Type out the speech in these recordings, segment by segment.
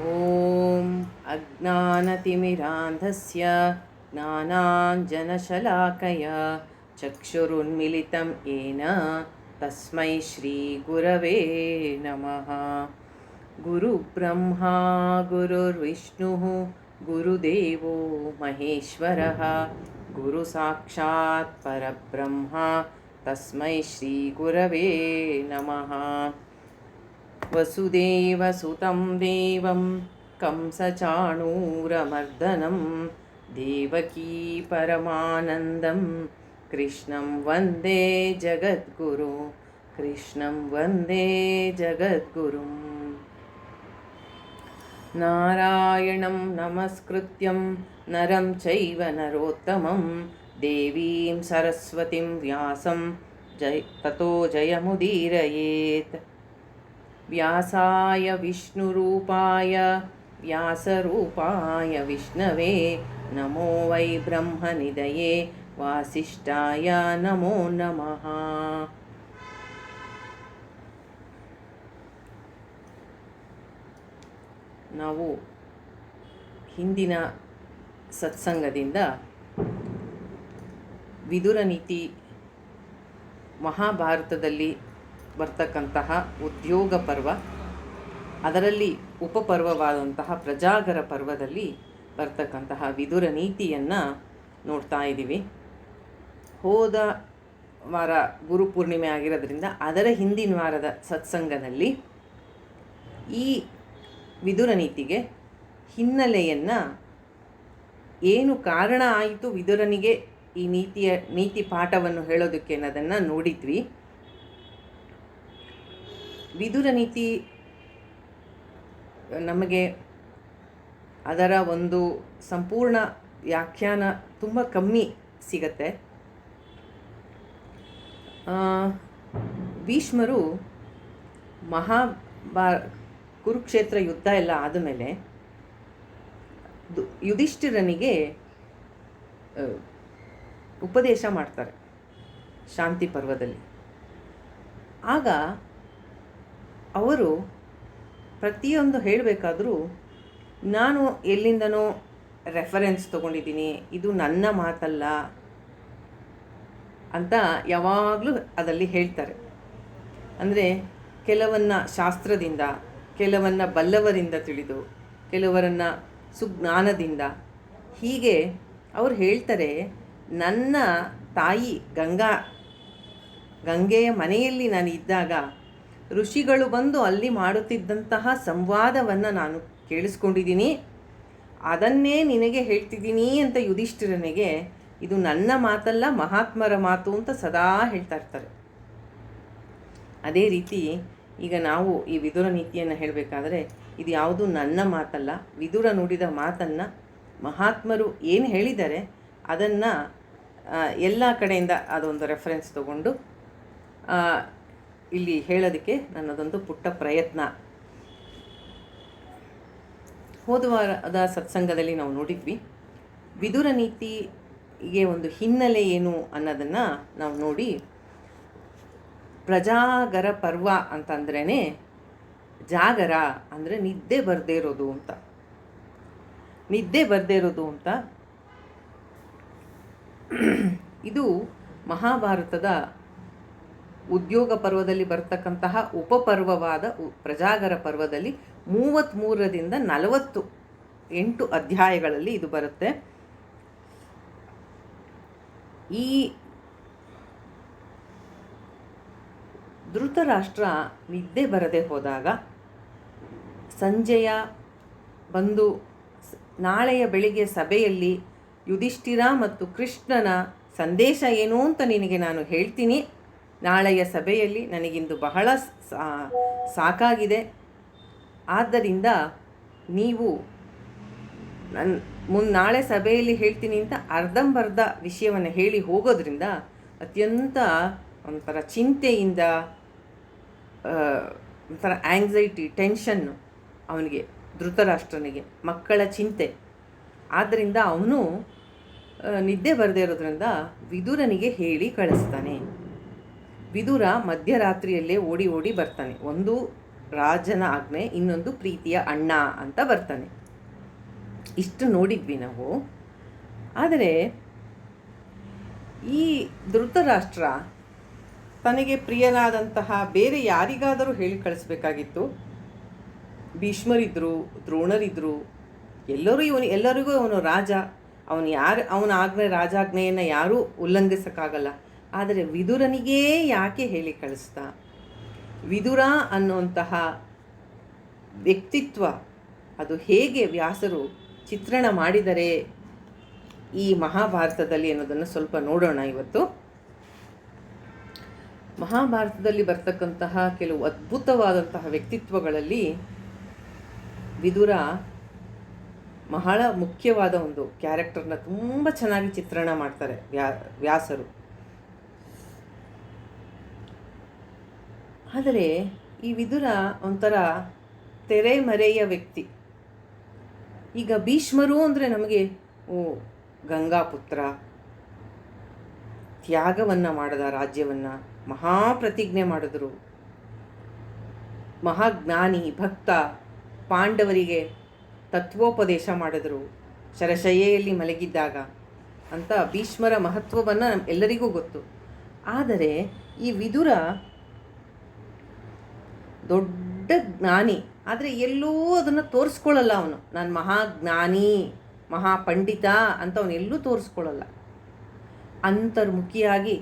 ॐ अज्ञानतिमिरान्धस्य ज्ञानाञ्जनशलाकया चक्षुरुन्मिलितं येन तस्मै श्रीगुरवे नमः। गुरुब्रह्मा गुरुर्विष्णुः गुरुदेवो महेश्वरः गुरुसाक्षात् परब्रह्मा तस्मै श्रीगुरवे नमः। वसुदेवसुतं देवं कंसचाणूरमर्दनं देवकी परमानन्दं कृष्णं वन्दे जगद्गुरुं नारायणं नमस्कृत्यं नरं चैव नरोत्तमं देवीं सरस्वतीं व्यासं ततो जयमुदीरयेत्। व्यासाय विष्णुरूपाय व्यासरूपाय विष्णवे नमो वै ब्रह्मनिधये वासिष्ठाय नमो नमः। ನಾವು ಹಿಂದಿನ ಸತ್ಸಂಗದಿಂದ ವಿದುರ ನೀತಿ ಮಹಾಭಾರತದಲ್ಲಿ ಬರ್ತಕ್ಕಂತಹ ಉದ್ಯೋಗ ಪರ್ವ, ಅದರಲ್ಲಿ ಉಪಪರ್ವವಾದಂತಹ ಪ್ರಜಾಗರ ಪರ್ವದಲ್ಲಿ ಬರ್ತಕ್ಕಂತಹ ವಿದುರ ನೀತಿಯನ್ನು ನೋಡ್ತಾ ಇದ್ದೀವಿ. ಹೋದ ವಾರ ಗುರುಪೂರ್ಣಿಮೆ ಆಗಿರೋದ್ರಿಂದ ಅದರ ಹಿಂದಿನ ವಾರದ ಸತ್ಸಂಗದಲ್ಲಿ ಈ ವಿದುರ ನೀತಿಗೆ ಹಿನ್ನೆಲೆಯನ್ನು, ಏನು ಕಾರಣ ಆಯಿತು ವಿದುರನಿಗೆ ಈ ನೀತಿ ಪಾಠವನ್ನು ಹೇಳೋದಕ್ಕೆ ಅನ್ನೋದನ್ನು ನೋಡಿದ್ವಿ. ವಿದುರ ನೀತಿ ನಮಗೆ ಅದರ ಒಂದು ಸಂಪೂರ್ಣ ವ್ಯಾಖ್ಯಾನ ತುಂಬ ಕಮ್ಮಿ ಸಿಗತ್ತೆ. ಭೀಷ್ಮರು ಕುರುಕ್ಷೇತ್ರ ಯುದ್ಧ ಎಲ್ಲ ಆದಮೇಲೆ ಯುಧಿಷ್ಠಿರನಿಗೆ ಉಪದೇಶ ಮಾಡ್ತಾರೆ ಶಾಂತಿ ಪರ್ವದಲ್ಲಿ. ಆಗ ಅವರು ಪ್ರತಿಯೊಂದು ಹೇಳಬೇಕಾದ್ರೂ ನಾನು ಎಲ್ಲಿಂದನೋ ರೆಫರೆನ್ಸ್ ತೊಗೊಂಡಿದ್ದೀನಿ, ಇದು ನನ್ನ ಮಾತಲ್ಲ ಅಂತ ಯಾವಾಗಲೂ ಅದರಲ್ಲಿ ಹೇಳ್ತಾರೆ. ಅಂದರೆ ಕೆಲವನ್ನ ಶಾಸ್ತ್ರದಿಂದ, ಕೆಲವನ್ನ ಬಲ್ಲವರಿಂದ ತಿಳಿದು, ಕೆಲವರನ್ನು ಸುಜ್ಞಾನದಿಂದ, ಹೀಗೆ ಅವ್ರು ಹೇಳ್ತಾರೆ. ನನ್ನ ತಾಯಿ ಗಂಗೆಯ ಮನೆಯಲ್ಲಿ ನಾನು ಇದ್ದಾಗ ಋಷಿಗಳು ಬಂದು ಅಲ್ಲಿ ಮಾಡುತ್ತಿದ್ದಂತಹ ಸಂವಾದವನ್ನು ನಾನು ಕೇಳಿಸ್ಕೊಂಡಿದ್ದೀನಿ, ಅದನ್ನೇ ನಿನಗೆ ಹೇಳ್ತಿದ್ದೀನಿ ಅಂತ ಯುಧಿಷ್ಠಿರನಿಗೆ ಇದು ನನ್ನ ಮಾತಲ್ಲ ಮಹಾತ್ಮರ ಮಾತು ಅಂತ ಸದಾ ಹೇಳ್ತಾ ಇರ್ತಾರೆ. ಅದೇ ರೀತಿ ಈಗ ನಾವು ಈ ವಿದುರ ನೀತಿಯನ್ನು ಹೇಳಬೇಕಾದ್ರೆ ಇದು ಯಾವುದು ನನ್ನ ಮಾತಲ್ಲ, ವಿದುರ ನುಡಿದ ಮಾತನ್ನು ಮಹಾತ್ಮರು ಏನು ಹೇಳಿದ್ದಾರೆ ಅದನ್ನು ಎಲ್ಲ ಕಡೆಯಿಂದ ಅದೊಂದು ರೆಫರೆನ್ಸ್ ತಗೊಂಡು ಇಲ್ಲಿ ಹೇಳೋದಕ್ಕೆ ನನ್ನದೊಂದು ಪುಟ್ಟ ಪ್ರಯತ್ನ. ಹೋದ ವಾರದ ಸತ್ಸಂಗದಲ್ಲಿ ನಾವು ನೋಡಿದ್ವಿ ವಿದುರ ನೀತಿಗೆ ಒಂದು ಹಿನ್ನೆಲೆ ಏನು ಅನ್ನೋದನ್ನು ನಾವು ನೋಡಿ, ಪ್ರಜಾಗರ ಪರ್ವ ಅಂತಂದ್ರೇ ಜಾಗರ ಅಂದರೆ ನಿದ್ದೆ ಬರದೇ ಇರೋದು ಅಂತ. ಇದು ಮಹಾಭಾರತದ ಉದ್ಯೋಗ ಪರ್ವದಲ್ಲಿ ಬರ್ತಕ್ಕಂತಹ ಉಪಪರ್ವವಾದ ಪ್ರಜಾಗರ ಪರ್ವದಲ್ಲಿ 33ರಿಂದ 48 ಅಧ್ಯಾಯಗಳಲ್ಲಿ ಇದು ಬರುತ್ತೆ. ಈ ಧೃತರಾಷ್ಟ್ರ ನಿದ್ದೆ ಬರದೆ ಹೋದಾಗ ಸಂಜಯ ಬಂದು ನಾಳೆಯ ಬೆಳಿಗ್ಗೆ ಸಭೆಯಲ್ಲಿ ಯುಧಿಷ್ಠಿರ ಮತ್ತು ಕೃಷ್ಣನ ಸಂದೇಶ ಏನು ಅಂತ ನಿನಗೆ ನಾನು ಹೇಳ್ತೀನಿ, ನಾಳೆಯ ಸಭೆಯಲ್ಲಿ ನನಗಿಂದು ಬಹಳ ಸಾಕಾಗಿದೆ, ಆದ್ದರಿಂದ ನೀವು ನಾಳೆ ಸಭೆಯಲ್ಲಿ ಹೇಳ್ತೀನಿ ಅಂತ ಅರ್ಧಂಬರ್ಧ ವಿಷಯವನ್ನು ಹೇಳಿ ಹೋಗೋದ್ರಿಂದ ಅತ್ಯಂತ ಒಂಥರ ಚಿಂತೆಯಿಂದ, ಒಂಥರ ಆ್ಯಂಗ್ಸೈಟಿ, ಟೆನ್ಷನ್ನು ಅವನಿಗೆ, ಧೃತರಾಷ್ಟ್ರನಿಗೆ ಮಕ್ಕಳ ಚಿಂತೆ. ಆದ್ದರಿಂದ ಅವನು ನಿದ್ದೆ ಬರದೇ ಇರೋದ್ರಿಂದ ವಿದುರನಿಗೆ ಹೇಳಿ ಕಳಿಸ್ತಾನೆ. ವಿದುರ ಮಧ್ಯರಾತ್ರಿಯಲ್ಲೇ ಓಡಿ ಬರ್ತಾನೆ. ಒಂದು ರಾಜನ ಆಜ್ಞೆ, ಇನ್ನೊಂದು ಪ್ರೀತಿಯ ಅಣ್ಣ ಅಂತ ಬರ್ತಾನೆ. ಇಷ್ಟು ನೋಡಿದ್ವಿ ನಾವು. ಆದರೆ ಈ ಧೃತರಾಷ್ಟ್ರ ತನಗೆ ಪ್ರಿಯನಾದಂತಹ ಬೇರೆ ಯಾರಿಗಾದರೂ ಹೇಳಿ ಕಳಿಸ್ಬೇಕಾಗಿತ್ತು. ಭೀಷ್ಮರಿದ್ದರು, ದ್ರೋಣರಿದ್ದರು, ಎಲ್ಲರಿಗೂ ಅವನು ರಾಜ. ಅವನ ರಾಜಾಜ್ಞೆಯನ್ನು ಯಾರೂ ಉಲ್ಲಂಘಿಸೋಕ್ಕಾಗಲ್ಲ. ಆದರೆ ವಿದುರನಿಗೇ ಯಾಕೆ ಹೇಳಿ ಕಳಿಸ್ತಾ? ವಿದುರ ಅನ್ನುವಂತಹ ವ್ಯಕ್ತಿತ್ವ ಅದು ಹೇಗೆ ವ್ಯಾಸರು ಚಿತ್ರಣ ಮಾಡಿದರೆ ಈ ಮಹಾಭಾರತದಲ್ಲಿ ಅನ್ನೋದನ್ನು ಸ್ವಲ್ಪ ನೋಡೋಣ ಇವತ್ತು. ಮಹಾಭಾರತದಲ್ಲಿ ಬರ್ತಕ್ಕಂತಹ ಕೆಲವು ಅದ್ಭುತವಾದಂತಹ ವ್ಯಕ್ತಿತ್ವಗಳಲ್ಲಿ ವಿದುರ ಬಹಳ ಮುಖ್ಯವಾದ ಒಂದು ಕ್ಯಾರೆಕ್ಟರ್ನ ತುಂಬ ಚೆನ್ನಾಗಿ ಚಿತ್ರಣ ಮಾಡ್ತಾರೆ ವ್ಯಾಸರು. ಆದರೆ ಈ ವಿದುರ ಒಂಥರ ತೆರೆಮರೆಯ ವ್ಯಕ್ತಿ. ಈಗ ಭೀಷ್ಮರು ಅಂದರೆ ನಮಗೆ ಗಂಗಾಪುತ್ರ, ತ್ಯಾಗವನ್ನು ಮಾಡಿದ ರಾಜ್ಯವನ್ನು, ಮಹಾಪ್ರತಿಜ್ಞೆ ಮಾಡಿದ್ರು, ಮಹಾಜ್ಞಾನಿ ಭಕ್ತ, ಪಾಂಡವರಿಗೆ ತತ್ವೋಪದೇಶ ಮಾಡಿದ್ರು ಶರಶಯ್ಯೆಯಲ್ಲಿ ಮಲಗಿದ್ದಾಗ ಅಂತ ಭೀಷ್ಮರ ಮಹತ್ವವನ್ನು ಎಲ್ಲರಿಗೂ ಗೊತ್ತು. ಆದರೆ ಈ ವಿದುರ ದೊಡ್ಡ ಜ್ಞಾನಿ, ಆದರೆ ಎಲ್ಲೂ ಅದನ್ನು ತೋರಿಸ್ಕೊಳ್ಳಲ್ಲ. ಅವನು ನಾನು ಮಹಾಜ್ಞಾನಿ, ಮಹಾಪಂಡಿತ ಅಂತ ಅವನೆಲ್ಲೂ ತೋರಿಸ್ಕೊಳ್ಳಲ್ಲ. ಅಂತರ್ಮುಖಿಯಾಗಿ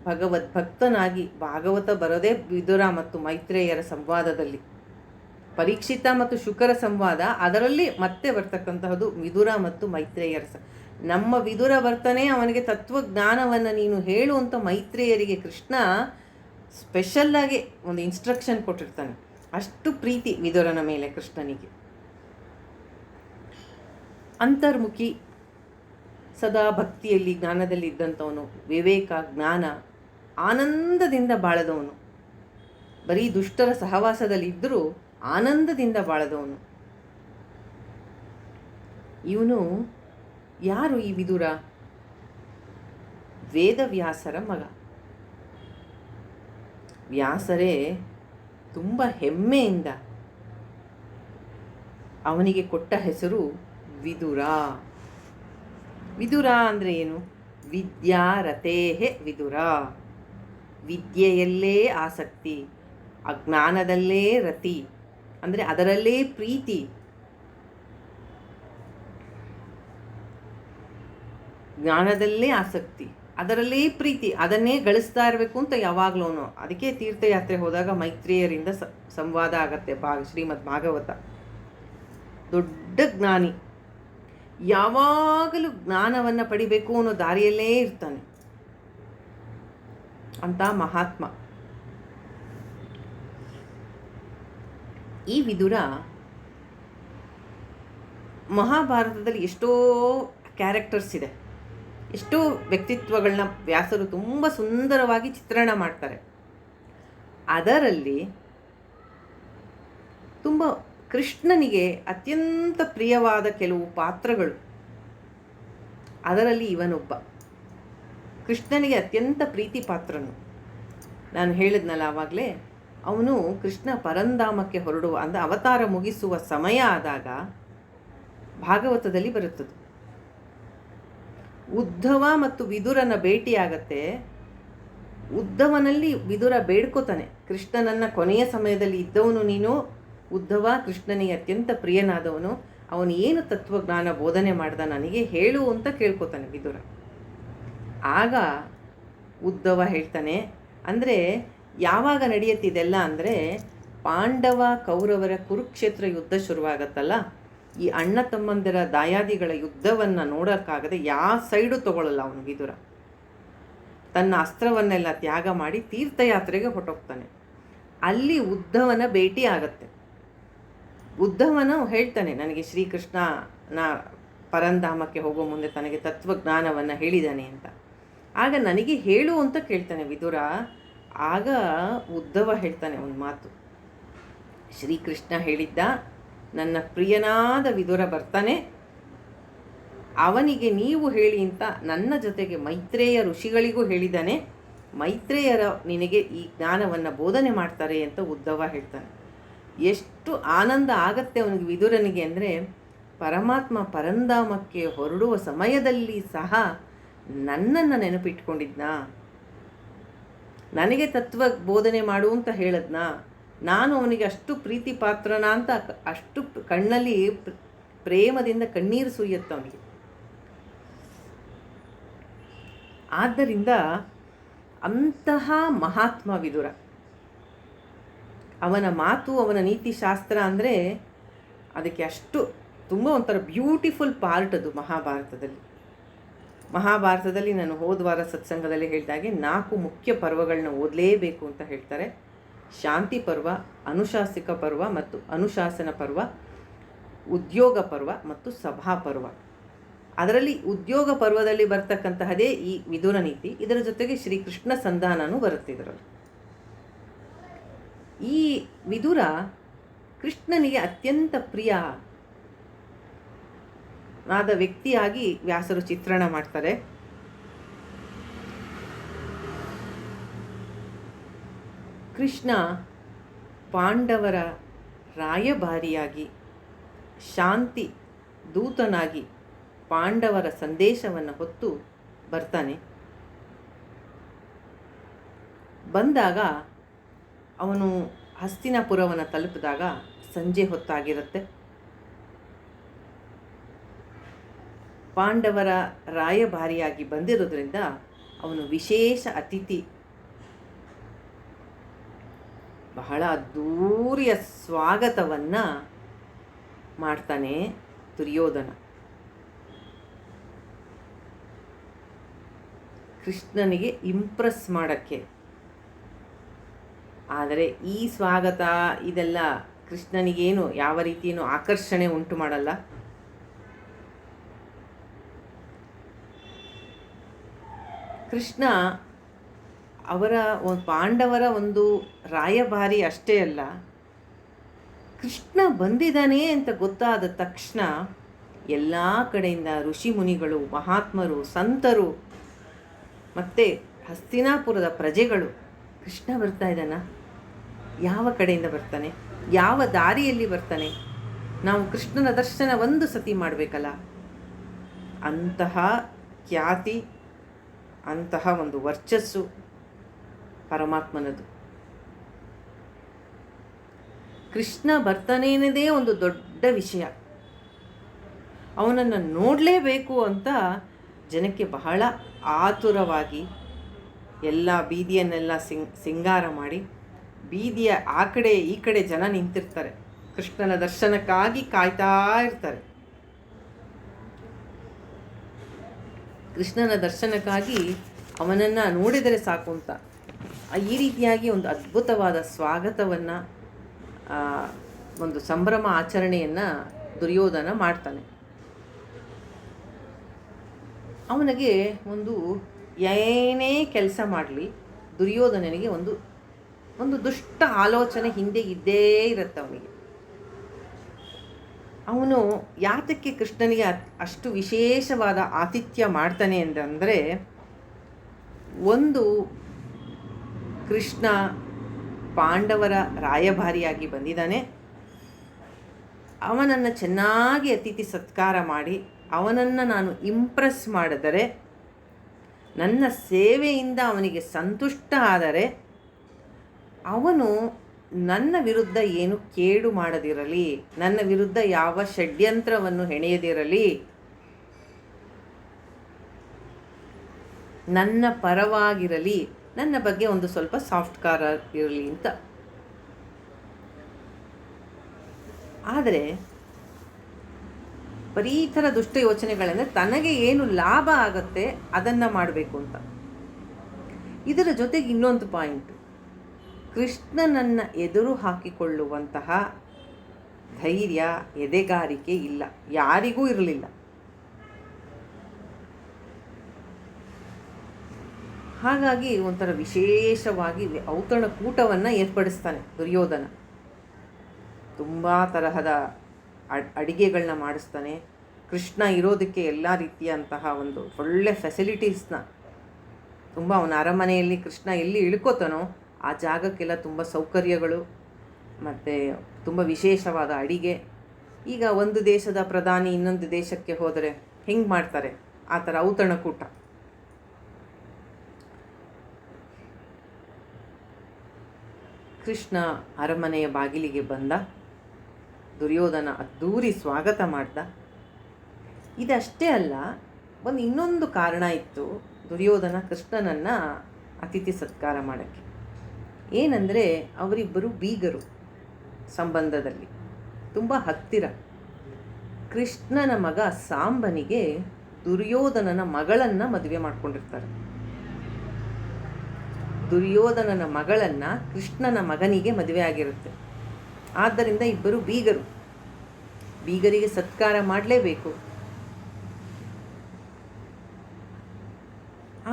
ಭಗವದ್ಭಕ್ತನಾಗಿ ಭಾಗವತ ಬರೋದೇ ವಿದುರ ಮತ್ತು ಮೈತ್ರೇಯರ ಸಂವಾದದಲ್ಲಿ. ಪರೀಕ್ಷಿತ ಮತ್ತು ಶುಕರ ಸಂವಾದ, ಅದರಲ್ಲಿ ಮತ್ತೆ ಬರ್ತಕ್ಕಂತಹದ್ದು ವಿದುರ ಮತ್ತು ಮೈತ್ರೇಯರ ನಮ್ಮ ವಿದುರ ಬರ್ತಾನೆ, ಅವನಿಗೆ ತತ್ವಜ್ಞಾನವನ್ನು ನೀನು ಹೇಳು ಅಂತ ಮೈತ್ರೇಯರಿಗೆ ಕೃಷ್ಣ ಸ್ಪೆಷಲ್ಲಾಗಿ ಒಂದು ಇನ್ಸ್ಟ್ರಕ್ಷನ್ ಕೊಟ್ಟಿರ್ತಾನೆ. ಅಷ್ಟು ಪ್ರೀತಿ ವಿದುರನ ಮೇಲೆ ಕೃಷ್ಣನಿಗೆ. ಅಂತರ್ಮುಖಿ, ಸದಾ ಭಕ್ತಿಯಲ್ಲಿ ಜ್ಞಾನದಲ್ಲಿ ಇದ್ದಂಥವನು, ವಿವೇಕ ಜ್ಞಾನ ಆನಂದದಿಂದ ಬಾಳದವನು, ಬರೀ ದುಷ್ಟರ ಸಹವಾಸದಲ್ಲಿ ಇದ್ದರೂ ಆನಂದದಿಂದ ಬಾಳದವನು. ಇವನು ಯಾರು? ಈ ವಿದುರ ವೇದವ್ಯಾಸರ ಮಗ. ವ್ಯಾಸರೇ ತುಂಬ ಹೆಮ್ಮೆಯಿಂದ ಅವನಿಗೆ ಕೊಟ್ಟ ಹೆಸರು ವಿದುರ. ವಿದುರ ಅಂದರೆ ಏನು? ವಿದ್ಯಾರತೇಹೆ ವಿದುರ. ವಿದ್ಯೆಯಲ್ಲೇ ಆಸಕ್ತಿ, ಅಜ್ಞಾನದಲ್ಲೇ ರತಿ, ಅಂದರೆ ಅದರಲ್ಲೇ ಪ್ರೀತಿ. ಜ್ಞಾನದಲ್ಲೇ ಆಸಕ್ತಿ, ಅದರಲ್ಲೇ ಪ್ರೀತಿ, ಅದನ್ನೇ ಗಳಿಸ್ತಾ ಇರಬೇಕು ಅಂತ ಯಾವಾಗಲೂ. ಅದಕ್ಕೆ ತೀರ್ಥಯಾತ್ರೆ ಹೋದಾಗ ಮೈತ್ರೇಯರಿಂದ ಸಂವಾದ ಆಗತ್ತೆ. ಶ್ರೀಮದ್ ಭಾಗವತ. ದೊಡ್ಡ ಜ್ಞಾನಿ, ಯಾವಾಗಲೂ ಜ್ಞಾನವನ್ನು ಪಡಿಬೇಕು ಅನ್ನೋ ದಾರಿಯಲ್ಲೇ ಇರ್ತಾನೆ ಅಂತ ಮಹಾತ್ಮ. ಈ ವಿದುರ ಮಹಾಭಾರತದಲ್ಲಿ ಎಷ್ಟೋ ಕ್ಯಾರೆಕ್ಟರ್ಸ್ ಇದೆ, ಎಷ್ಟೋ ವ್ಯಕ್ತಿತ್ವಗಳನ್ನ ವ್ಯಾಸರು ತುಂಬ ಸುಂದರವಾಗಿ ಚಿತ್ರಣ ಮಾಡ್ತಾರೆ. ಅದರಲ್ಲಿ ತುಂಬ ಕೃಷ್ಣನಿಗೆ ಅತ್ಯಂತ ಪ್ರಿಯವಾದ ಕೆಲವು ಪಾತ್ರಗಳು, ಅದರಲ್ಲಿ ಇವನೊಬ್ಬ. ಕೃಷ್ಣನಿಗೆ ಅತ್ಯಂತ ಪ್ರೀತಿ ಪಾತ್ರನು. ನಾನು ಹೇಳಿದ್ನಲ್ಲ ಆವಾಗಲೇ, ಅವನು ಕೃಷ್ಣ ಪರಂಧಾಮಕ್ಕೆ ಹೊರಡುವ ಅಂದರೆ ಅವತಾರ ಮುಗಿಸುವ ಸಮಯ ಆದಾಗ ಭಾಗವತದಲ್ಲಿ ಬರುತ್ತದೆ. ಉದ್ಧವ ಮತ್ತು ವಿದುರನ ಭೇಟಿಯಾಗತ್ತೆ. ಉದ್ಧವನಲ್ಲಿ ವಿದುರ ಬೇಡ್ಕೋತಾನೆ, ಕೃಷ್ಣನನ್ನು ಕೊನೆಯ ಸಮಯದಲ್ಲಿ ಇದ್ದವನು ನೀನು ಉದ್ಧವ, ಕೃಷ್ಣನಿಗೆ ಅತ್ಯಂತ ಪ್ರಿಯನಾದವನು, ಅವನು ಏನು ತತ್ವಜ್ಞಾನ ಬೋಧನೆ ಮಾಡ್ದ ನನಗೆ ಹೇಳು ಅಂತ ಕೇಳ್ಕೊತಾನೆ ವಿದುರ. ಆಗ ಉದ್ಧವ ಹೇಳ್ತಾನೆ, ಅಂದರೆ ಯಾವಾಗ ನಡೆಯುತ್ತಿದೆಲ್ಲ ಅಂದರೆ ಪಾಂಡವ ಕೌರವರ ಕುರುಕ್ಷೇತ್ರ ಯುದ್ಧ ಶುರುವಾಗತ್ತಲ್ಲ, ಈ ಅಣ್ಣ ತಮ್ಮಂದಿರ ದಾಯಾದಿಗಳ ಯುದ್ಧವನ್ನು ನೋಡೋಕ್ಕಾಗದೆ ಯಾವ ಸೈಡು ತಗೊಳ್ಳಲ್ಲ ಅವನು ವಿದುರ. ತನ್ನ ಅಸ್ತ್ರವನ್ನೆಲ್ಲ ತ್ಯಾಗ ಮಾಡಿ ತೀರ್ಥಯಾತ್ರೆಗೆ ಹೊರಟೋಗ್ತಾನೆ. ಅಲ್ಲಿ ಉದ್ಧವನ ಭೇಟಿ ಆಗತ್ತೆ. ಉದ್ಧವನು ಹೇಳ್ತಾನೆ, ನನಗೆ ಶ್ರೀಕೃಷ್ಣನ ಪರಂಧಾಮಕ್ಕೆ ಹೋಗೋ ಮುಂದೆ ತನಗೆ ತತ್ವಜ್ಞಾನವನ್ನು ಹೇಳಿದ್ದಾನೆ ಅಂತ. ಆಗ ನನಗೆ ಹೇಳು ಅಂತ ಕೇಳ್ತಾನೆ ವಿದುರ. ಆಗ ಉದ್ಧವ ಹೇಳ್ತಾನೆ ಒಂದು ಮಾತು, ಶ್ರೀಕೃಷ್ಣ ಹೇಳಿದ್ದ, ನನ್ನ ಪ್ರಿಯನಾದ ವಿದುರ ಬರ್ತಾನೆ, ಅವನಿಗೆ ನೀವು ಹೇಳಿ ಅಂತ ನನ್ನ ಜೊತೆಗೆ ಮೈತ್ರೇಯ ಋಷಿಗಳಿಗೂ ಹೇಳಿದ್ದಾನೆ, ಮೈತ್ರೇಯರ ನಿನಗೆ ಈ ಜ್ಞಾನವನ್ನು ಬೋಧನೆ ಮಾಡ್ತಾರೆ ಅಂತ ಉದ್ಧವ ಹೇಳ್ತಾನೆ. ಎಷ್ಟು ಆನಂದ ಆಗತ್ತೆ ಅವನಿಗೆ, ವಿದುರನಿಗೆ ಅಂದರೆ, ಪರಮಾತ್ಮ ಪರಂಧಾಮಕ್ಕೆ ಹೊರಡುವ ಸಮಯದಲ್ಲಿ ಸಹ ನನ್ನನ್ನು ನೆನಪಿಟ್ಕೊಂಡಿದ್ನಾ, ನನಗೆ ತತ್ವ ಬೋಧನೆ ಮಾಡು ಅಂತ ಹೇಳದ್ನಾ, ನಾನು ಅವನಿಗೆ ಅಷ್ಟು ಪ್ರೀತಿ ಪಾತ್ರನ ಅಂತ ಅಷ್ಟು ಕಣ್ಣಲ್ಲಿ ಪ್ರೇಮದಿಂದ ಕಣ್ಣೀರು ಸುಯ್ಯತ್ತ ಅವನಿಗೆ. ಆದ್ದರಿಂದ ಅಂತಹ ಮಹಾತ್ಮ ವಿದುರ. ಅವನ ಮಾತು, ಅವನ ನೀತಿಶಾಸ್ತ್ರ ಅಂದರೆ ಅದಕ್ಕೆ ಅಷ್ಟು ತುಂಬ ಒಂಥರ ಬ್ಯೂಟಿಫುಲ್ ಪಾರ್ಟ್ ಅದು ಮಹಾಭಾರತದಲ್ಲಿ ನಾನು ಹೋದ ವಾರ ಸತ್ಸಂಗದಲ್ಲಿ ಹೇಳಿದಾಗೆ 4 ಮುಖ್ಯ ಪರ್ವಗಳನ್ನ ಓದಲೇಬೇಕು ಅಂತ ಹೇಳ್ತಾರೆ. ಶಾಂತಿ ಪರ್ವ, ಅನುಶಾಸಿಕ ಪರ್ವ ಮತ್ತು ಅನುಶಾಸನ ಪರ್ವ, ಉದ್ಯೋಗ ಪರ್ವ ಮತ್ತು ಸಭಾ ಪರ್ವ. ಅದರಲ್ಲಿ ಉದ್ಯೋಗ ಪರ್ವದಲ್ಲಿ ಬರ್ತಕ್ಕಂತಹದೇ ಈ ವಿದುರ ನೀತಿ. ಇದರ ಜೊತೆಗೆ ಶ್ರೀಕೃಷ್ಣ ಸಂಧಾನನೂ ಬರುತ್ತೆ ಇದರಲ್ಲಿ. ಈ ವಿದುರ ಕೃಷ್ಣನಿಗೆ ಅತ್ಯಂತ ಪ್ರಿಯನಾದ ವ್ಯಕ್ತಿಯಾಗಿ ವ್ಯಾಸರು ಚಿತ್ರಣ ಮಾಡ್ತಾರೆ. ಕೃಷ್ಣ ಪಾಂಡವರ ರಾಯಭಾರಿಯಾಗಿ, ಶಾಂತಿ ದೂತನಾಗಿ ಪಾಂಡವರ ಸಂದೇಶವನ್ನು ಹೊತ್ತು ಬರ್ತಾನೆ. ಬಂದಾಗ ಅವನು ಹಸ್ತಿನಾಪುರವನ್ನು ತಲುಪಿದಾಗ ಸಂಜೆ ಹೊತ್ತಾಗಿರುತ್ತೆ. ಪಾಂಡವರ ರಾಯಭಾರಿಯಾಗಿ ಬಂದಿರೋದ್ರಿಂದ ಅವನು ವಿಶೇಷ ಅತಿಥಿ. ಬಹಳ ಅದ್ಧೂರಿಯ ಸ್ವಾಗತವನ್ನು ಮಾಡ್ತಾನೆ ದುರ್ಯೋಧನ. ಕೃಷ್ಣನಿಗೆ ಇಂಪ್ರೆಸ್ ಮಾಡೋಕ್ಕೆ. ಆದರೆ ಈ ಸ್ವಾಗತ ಇದೆಲ್ಲ ಕೃಷ್ಣನಿಗೇನು ಯಾವ ರೀತಿಯೂ ಆಕರ್ಷಣೆ ಉಂಟು ಮಾಡಲ್ಲ. ಕೃಷ್ಣ ಪಾಂಡವರ ಒಂದು ರಾಯಭಾರಿ ಅಷ್ಟೇ ಅಲ್ಲ, ಕೃಷ್ಣ ಬಂದಿದ್ದಾನೆ ಅಂತ ಗೊತ್ತಾದ ತಕ್ಷಣ ಎಲ್ಲ ಕಡೆಯಿಂದ ಋಷಿ ಮುನಿಗಳು, ಮಹಾತ್ಮರು, ಸಂತರು ಮತ್ತು ಹಸ್ತಿನಾಪುರದ ಪ್ರಜೆಗಳು, ಕೃಷ್ಣ ಬರ್ತಾ ಇದ್ದಾನ, ಯಾವ ಕಡೆಯಿಂದ ಬರ್ತಾನೆ, ಯಾವ ದಾರಿಯಲ್ಲಿ ಬರ್ತಾನೆ, ನಾವು ಕೃಷ್ಣನ ದರ್ಶನ ಒಂದು ಸತಿ ಮಾಡಬೇಕಲ್ಲ, ಅಂತಹ ಖ್ಯಾತಿ, ಅಂತಹ ಒಂದು ವರ್ಚಸ್ಸು ಪರಮಾತ್ಮನದು. ಕೃಷ್ಣ ಬರ್ತಾನೆ ಅನ್ನೋದೇ ಒಂದು ದೊಡ್ಡ ವಿಷಯ. ಅವನನ್ನು ನೋಡಲೇಬೇಕು ಅಂತ ಜನಕ್ಕೆ ಬಹಳ ಆತುರವಾಗಿ ಎಲ್ಲ ಬೀದಿಯನ್ನೆಲ್ಲ ಸಿಂಗಾರ ಮಾಡಿ, ಬೀದಿಯ ಆ ಕಡೆ ಈ ಕಡೆ ಜನ ನಿಂತಿರ್ತಾರೆ, ಕೃಷ್ಣನ ದರ್ಶನಕ್ಕಾಗಿ ಕಾಯ್ತಾ ಇರ್ತಾರೆ. ಕೃಷ್ಣನ ದರ್ಶನಕ್ಕಾಗಿ ಅವನನ್ನು ನೋಡಿದರೆ ಸಾಕು ಅಂತ ಈ ರೀತಿಯಾಗಿ ಒಂದು ಅದ್ಭುತವಾದ ಸ್ವಾಗತವನ್ನು, ಒಂದು ಸಂಭ್ರಮ ಆಚರಣೆಯನ್ನು ದುರ್ಯೋಧನ ಮಾಡ್ತಾನೆ. ಅವನಿಗೆ ಒಂದು ಏನೇ ಕೆಲಸ ಮಾಡಲಿ, ದುರ್ಯೋಧನನಿಗೆ ಒಂದು ದುಷ್ಟ ಆಲೋಚನೆ ಹಿಂದೆ ಇದ್ದೇ ಇರುತ್ತೆ ಅವನಿಗೆ. ಅವನು ಯಾತಕ್ಕೆ ಕೃಷ್ಣನಿಗೆ ಅಷ್ಟು ವಿಶೇಷವಾದ ಆತಿಥ್ಯ ಮಾಡ್ತಾನೆ ಅಂದರೆ, ಒಂದು ಕೃಷ್ಣ ಪಾಂಡವರ ರಾಯಭಾರಿಯಾಗಿ ಬಂದಿದ್ದಾನೆ, ಅವನನ್ನು ಚೆನ್ನಾಗಿ ಅತಿಥಿ ಸತ್ಕಾರ ಮಾಡಿ ಅವನನ್ನು ನಾನು ಇಂಪ್ರೆಸ್ ಮಾಡಿದರೆ, ನನ್ನ ಸೇವೆಯಿಂದ ಅವನಿಗೆ ಸಂತುಷ್ಟ ಆದರೆ, ಅವನು ನನ್ನ ವಿರುದ್ಧ ಏನು ಕೇಡು ಮಾಡದಿರಲಿ, ನನ್ನ ವಿರುದ್ಧ ಯಾವ ಷಡ್ಯಂತ್ರವನ್ನು ಹೆಣೆಯದಿರಲಿ, ನನ್ನ ಪರವಾಗಿರಲಿ, ನನ್ನ ಬಗ್ಗೆ ಒಂದು ಸ್ವಲ್ಪ ಸಾಫ್ಟ್ ಕಾರ್ನರ್ ಇರಲಿ ಅಂತ. ಆದರೆ ಬರೀ ಈ ಥರ ದುಷ್ಟ ಯೋಚನೆಗಳಂದರೆ ತನಗೆ ಏನು ಲಾಭ ಆಗತ್ತೆ ಅದನ್ನು ಮಾಡಬೇಕು ಅಂತ. ಇದರ ಜೊತೆಗೆ ಇನ್ನೊಂದು ಪಾಯಿಂಟ್, ಕೃಷ್ಣನನ್ನು ಎದುರು ಹಾಕಿಕೊಳ್ಳುವಂತಹ ಧೈರ್ಯ, ಎದೆಗಾರಿಕೆ ಇಲ್ಲ, ಯಾರಿಗೂ ಇರಲಿಲ್ಲ. ಹಾಗಾಗಿ ಒಂಥರ ವಿಶೇಷವಾಗಿ ಔತಣಕೂಟವನ್ನು ಏರ್ಪಡಿಸ್ತಾನೆ ದುರ್ಯೋಧನ. ತುಂಬ ತರಹದ ಅಡಿಗೆಗಳನ್ನ ಮಾಡಿಸ್ತಾನೆ. ಕೃಷ್ಣ ಇರೋದಕ್ಕೆ ಎಲ್ಲ ರೀತಿಯಂತಹ ಒಂದು ಒಳ್ಳೆ ಫೆಸಿಲಿಟೀಸ್ನ, ಅವನ ಅರಮನೆಯಲ್ಲಿ ಕೃಷ್ಣ ಎಲ್ಲಿ ಇಳ್ಕೋತಾನೋ ಆ ಜಾಗಕ್ಕೆಲ್ಲ ತುಂಬ ಸೌಕರ್ಯಗಳು ಮತ್ತು ತುಂಬ ವಿಶೇಷವಾದ ಅಡಿಗೆ. ಈಗ ಒಂದು ದೇಶದ ಪ್ರಧಾನಿ ಇನ್ನೊಂದು ದೇಶಕ್ಕೆ ಹೋದರೆ ಹೆಂಗೆ ಮಾಡ್ತಾರೆ, ಆ ಥರ ಔತಣಕೂಟ. ಕೃಷ್ಣ ಅರಮನೆಯ ಬಾಗಿಲಿಗೆ ಬಂದ. ದುರ್ಯೋಧನ ಅದ್ದೂರಿ ಸ್ವಾಗತ ಮಾಡ್ದ. ಇದಷ್ಟೇ ಅಲ್ಲ, ಇನ್ನೊಂದು ಕಾರಣ ಇತ್ತು ದುರ್ಯೋಧನ ಕೃಷ್ಣನನ್ನು ಅತಿಥಿ ಸತ್ಕಾರ ಮಾಡೋಕ್ಕೆ. ಏನಂದರೆ ಅವರಿಬ್ಬರು ಬೀಗರು, ಸಂಬಂಧದಲ್ಲಿ ತುಂಬ ಹತ್ತಿರ. ಕೃಷ್ಣನ ಮಗ ಸಾಂಬನಿಗೆ ದುರ್ಯೋಧನನ ಮಗಳನ್ನು ಮದುವೆ ಮಾಡ್ಕೊಂಡಿರ್ತಾರೆ. ದುರ್ಯೋಧನನ ಮಗಳನ್ನು ಕೃಷ್ಣನ ಮಗನಿಗೆ ಮದುವೆ ಆಗಿರುತ್ತೆ. ಆದ್ದರಿಂದ ಇಬ್ಬರು ಬೀಗರು, ಬೀಗರಿಗೆ ಸತ್ಕಾರ ಮಾಡಲೇಬೇಕು.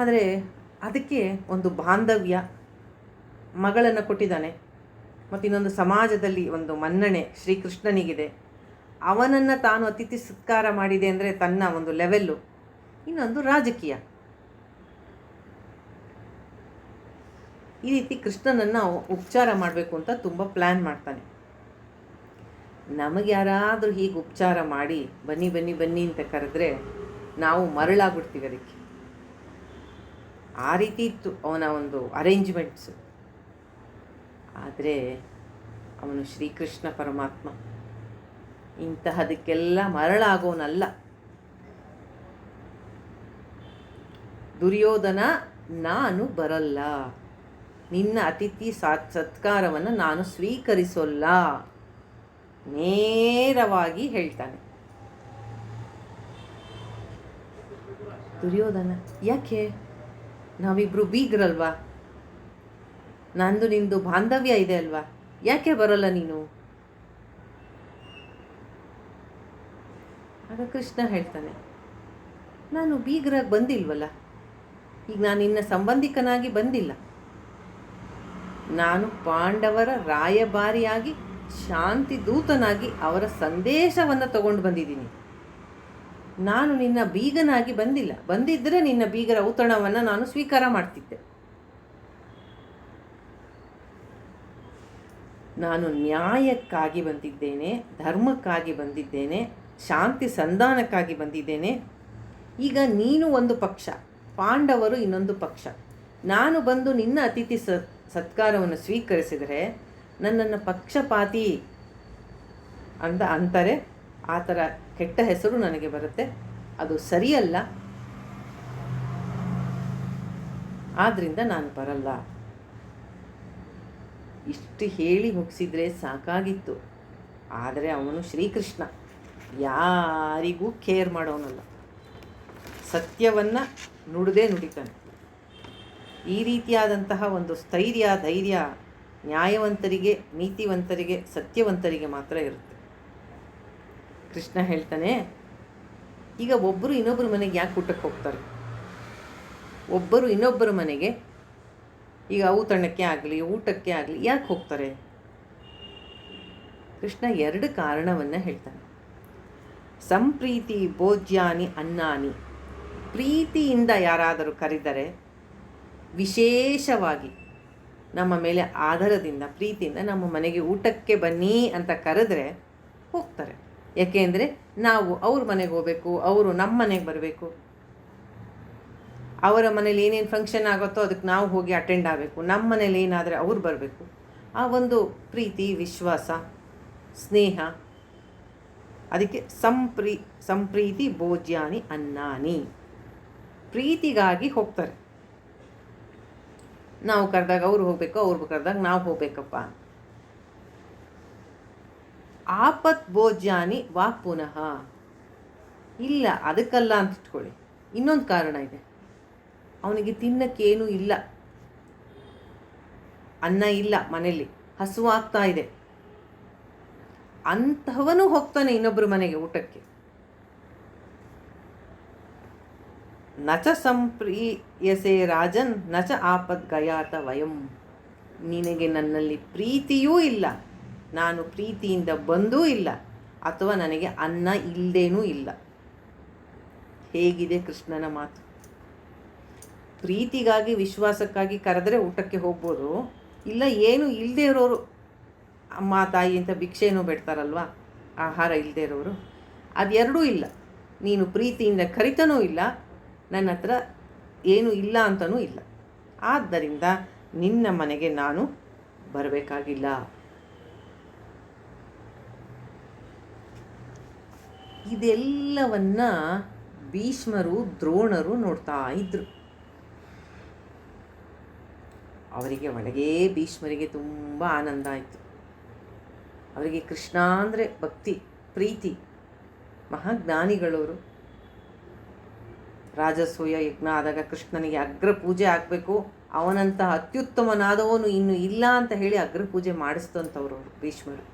ಆದರೆ ಅದಕ್ಕೆ ಒಂದು ಬಾಂಧವ್ಯ, ಮಗಳನ್ನು ಕೊಟ್ಟಿದ್ದಾನೆ, ಮತ್ತು ಇನ್ನೊಂದು ಸಮಾಜದಲ್ಲಿ ಒಂದು ಮನ್ನಣೆ ಶ್ರೀಕೃಷ್ಣನಿಗಿದೆ. ಅವನನ್ನು ತಾನು ಅತಿಥಿ ಸತ್ಕಾರ ಮಾಡಿದೆ ಅಂದರೆ ತನ್ನ ಒಂದು ಲೆವೆಲ್ಲು. ಇನ್ನೊಂದು ರಾಜಕೀಯ. ಈ ರೀತಿ ಕೃಷ್ಣನನ್ನು ಉಪಚಾರ ಮಾಡಬೇಕು ಅಂತ ತುಂಬ ಪ್ಲ್ಯಾನ್ ಮಾಡ್ತಾನೆ. ನಮಗೆ ಯಾರಾದರೂ ಹೀಗೆ ಉಪಚಾರ ಮಾಡಿ ಬನ್ನಿ ಬನ್ನಿ ಬನ್ನಿ ಅಂತ ಕರೆದ್ರೆ ನಾವು ಮರಳಾಗ್ಬಿಡ್ತೀವಿ ಅದಕ್ಕೆ. ಆ ರೀತಿ ಇತ್ತು ಅವನ ಒಂದು ಅರೇಂಜ್ಮೆಂಟ್ಸು. ಆದರೆ ಅವನು ಶ್ರೀಕೃಷ್ಣ ಪರಮಾತ್ಮ ಇಂತಹದಕ್ಕೆಲ್ಲ ಮರಳಾಗೋನಲ್ಲ. ದುರ್ಯೋಧನ, ನಾನು ಬರಲ್ಲ, ನಿನ್ನ ಅತಿಥಿ ಸತ್ಕಾರವನ್ನು ನಾನು ಸ್ವೀಕರಿಸೋಲ್ಲ, ನೇರವಾಗಿ ಹೇಳ್ತಾನೆ. ದುರ್ಯೋಧನ, ಯಾಕೆ? ನಾವಿಬ್ಬರು ಬೀಗ್ರಲ್ವಾ, ನಂದು ನಿಂದು ಬಾಂಧವ್ಯ ಇದೆ ಅಲ್ವಾ, ಯಾಕೆ ಬರೋಲ್ಲ ನೀನು? ಆಗ ಕೃಷ್ಣ ಹೇಳ್ತಾನೆ, ನಾನು ಬೀಗರಾಗಿ ಬಂದಿಲ್ವಲ್ಲ, ಈಗ ನಾನು ನಿನ್ನ ಸಂಬಂಧಿಕನಾಗಿ ಬಂದಿಲ್ಲ, ನಾನು ಪಾಂಡವರ ರಾಯಭಾರಿಯಾಗಿ ಶಾಂತಿ ದೂತನಾಗಿ ಅವರ ಸಂದೇಶವನ್ನು ತಗೊಂಡು ಬಂದಿದ್ದೀನಿ. ನಾನು ನಿನ್ನ ಬೀಗನಾಗಿ ಬಂದಿಲ್ಲ. ಬಂದಿದ್ದರೆ ನಿನ್ನ ಬೀಗರ ಔತಣವನ್ನು ನಾನು ಸ್ವೀಕಾರ ಮಾಡ್ತಿದ್ದೆ. ನಾನು ನ್ಯಾಯಕ್ಕಾಗಿ ಬಂದಿದ್ದೇನೆ, ಧರ್ಮಕ್ಕಾಗಿ ಬಂದಿದ್ದೇನೆ, ಶಾಂತಿ ಸಂಧಾನಕ್ಕಾಗಿ ಬಂದಿದ್ದೇನೆ. ಈಗ ನೀನು ಒಂದು ಪಕ್ಷ, ಪಾಂಡವರು ಇನ್ನೊಂದು ಪಕ್ಷ. ನಾನು ಬಂದು ನಿನ್ನ ಅತಿಥಿ ಸತ್ಕಾರವನ್ನು ಸ್ವೀಕರಿಸಿದರೆ ನನ್ನನ್ನು ಪಕ್ಷಪಾತಿ ಅಂತಾರೆ. ಆ ಥರ ಕೆಟ್ಟ ಹೆಸರು ನನಗೆ ಬರುತ್ತೆ, ಅದು ಸರಿಯಲ್ಲ. ಆದ್ದರಿಂದ ನಾನು ಬರಲ್ಲ. ಇಷ್ಟು ಹೇಳಿ ಮುಗಿಸಿದರೆ ಸಾಕಾಗಿತ್ತು. ಆದರೆ ಅವನು ಶ್ರೀಕೃಷ್ಣ ಯಾರಿಗೂ ಕೇರ್ ಮಾಡೋನಲ್ಲ, ಸತ್ಯವನ್ನು ನುಡಿದೇ ನುಡಿತಾನೆ. ಈ ರೀತಿಯಾದಂತಹ ಒಂದು ಸ್ಥೈರ್ಯ, ಧೈರ್ಯ ನ್ಯಾಯವಂತರಿಗೆ, ನೀತಿವಂತರಿಗೆ, ಸತ್ಯವಂತರಿಗೆ ಮಾತ್ರ ಇರುತ್ತೆ. ಕೃಷ್ಣ ಹೇಳ್ತಾನೆ, ಈಗ ಒಬ್ಬರು ಇನ್ನೊಬ್ಬರ ಮನೆಗೆ ಯಾಕೆ ಊಟಕ್ಕೆ ಹೋಗ್ತಾರೆ? ಒಬ್ಬರು ಇನ್ನೊಬ್ಬರ ಮನೆಗೆ ಈಗ ಔತಣಕ್ಕೆ ಆಗಲಿ, ಊಟಕ್ಕೆ ಆಗಲಿ ಯಾಕೆ ಹೋಗ್ತಾರೆ? ಕೃಷ್ಣ ಎರಡು ಕಾರಣವನ್ನು ಹೇಳ್ತಾನೆ. ಸಂಪ್ರೀತಿ ಭೋಜ್ಯಾನಿ ಅನ್ನಾನಿ. ಪ್ರೀತಿಯಿಂದ ಯಾರಾದರೂ ಕರೆದರೆ, ವಿಶೇಷವಾಗಿ ನಮ್ಮ ಮೇಲೆ ಆಧಾರದಿಂದ, ಪ್ರೀತಿಯಿಂದ ನಮ್ಮ ಮನೆಗೆ ಊಟಕ್ಕೆ ಬನ್ನಿ ಅಂತ ಕರೆದ್ರೆ ಹೋಗ್ತಾರೆ. ಯಾಕೆಂದರೆ ನಾವು ಅವ್ರ ಮನೆಗೆ ಹೋಗಬೇಕು, ಅವರು ನಮ್ಮ ಮನೆಗೆ ಬರಬೇಕು. ಅವರ ಮನೇಲಿ ಏನೇನು ಫಂಕ್ಷನ್ ಆಗುತ್ತೋ ಅದಕ್ಕೆ ನಾವು ಹೋಗಿ ಅಟೆಂಡ್ ಆಗಬೇಕು. ನಮ್ಮ ಮನೇಲಿ ಏನಾದರೆ ಅವ್ರು ಬರಬೇಕು. ಆ ಒಂದು ಪ್ರೀತಿ, ವಿಶ್ವಾಸ, ಸ್ನೇಹ. ಅದಕ್ಕೆ ಸಂಪ್ರೀತಿ ಭೋಜ್ಯಾನಿ ಅನ್ನಾನಿ. ಪ್ರೀತಿಗಾಗಿ ಹೋಗ್ತಾರೆ. ನಾವು ಕರೆದಾಗ ಅವ್ರು ಹೋಗಬೇಕು, ಅವ್ರು ಕರೆದಾಗ ನಾವು ಹೋಗ್ಬೇಕಪ್ಪ. ಆಪತ್ ಭೋಜ್ಯಾನಿ ವಾ ಪುನಃ. ಇಲ್ಲ, ಅದಕ್ಕಲ್ಲ ಅಂತ ಇಟ್ಕೊಳ್ಳಿ. ಇನ್ನೊಂದು ಕಾರಣ ಇದೆ. ಅವನಿಗೆ ತಿನ್ನಕ್ಕೇನೂ ಇಲ್ಲ, ಅನ್ನ ಇಲ್ಲ ಮನೇಲಿ, ಹಸುವಾಗ್ತಾ ಇದೆ. ಅಂಥವನು ಹೋಗ್ತಾನೆ ಇನ್ನೊಬ್ಬರ ಮನೆಗೆ ಊಟಕ್ಕೆ. ನಚ ಸಂಪ್ರೀಯಸೆ ರಾಜನ್ ನಚ ಆಪದ್ ಗಯಾತ ವಯಂ. ನಿನಗೆ ನನ್ನಲ್ಲಿ ಪ್ರೀತಿಯೂ ಇಲ್ಲ, ನಾನು ಪ್ರೀತಿಯಿಂದ ಬಂದೂ ಇಲ್ಲ, ಅಥವಾ ನನಗೆ ಅನ್ನ ಇಲ್ಲದೇನೂ ಇಲ್ಲ. ಹೇಗಿದೆ ಕೃಷ್ಣನ ಮಾತು? ಪ್ರೀತಿಗಾಗಿ, ವಿಶ್ವಾಸಕ್ಕಾಗಿ ಕರೆದರೆ ಊಟಕ್ಕೆ ಹೋಗ್ಬೋದು. ಇಲ್ಲ, ಏನು ಇಲ್ಲದೆ ಇರೋರು ಅಮ್ಮ ತಾಯಿ ಅಂತ ಭಿಕ್ಷೆನೂ ಬೇಡ್ತಾರಲ್ವ, ಆಹಾರ ಇಲ್ಲದೆ ಇರೋರು. ಅದೆರಡೂ ಇಲ್ಲ. ನೀನು ಪ್ರೀತಿಯಿಂದ ಕರಿತನೂ ಇಲ್ಲ, ನನ್ನ ಹತ್ರ ಏನೂ ಇಲ್ಲ ಅಂತನೂ ಇಲ್ಲ. ಆದ್ದರಿಂದ ನಿನ್ನ ಮನೆಗೆ ನಾನು ಬರಬೇಕಾಗಿಲ್ಲ. ಇದೆಲ್ಲವನ್ನ ಭೀಷ್ಮರು ದ್ರೋಣರು ನೋಡ್ತಾ ಇದ್ರು. ಅವರಿಗೆ ಒಳಗೇ ಭೀಷ್ಮರಿಗೆ ತುಂಬ ಆನಂದ ಆಯಿತು. ಅವರಿಗೆ ಕೃಷ್ಣ ಅಂದರೆ ಭಕ್ತಿ, ಪ್ರೀತಿ. ಮಹಾಜ್ಞಾನಿಗಳವರು. ರಾಜಸೂಯ ಯಜ್ಞ ಆದಾಗ ಕೃಷ್ಣನಿಗೆ ಅಗ್ರ ಪೂಜೆ ಆಗಬೇಕು, ಅವನಂತಹ ಅತ್ಯುತ್ತಮನಾದವನು ಇನ್ನು ಇಲ್ಲ ಅಂತ ಹೇಳಿ ಅಗ್ರ ಪೂಜೆ ಮಾಡಿಸ್ತಂಥವ್ರು ಅವರು ಭೀಷ್ಮರು.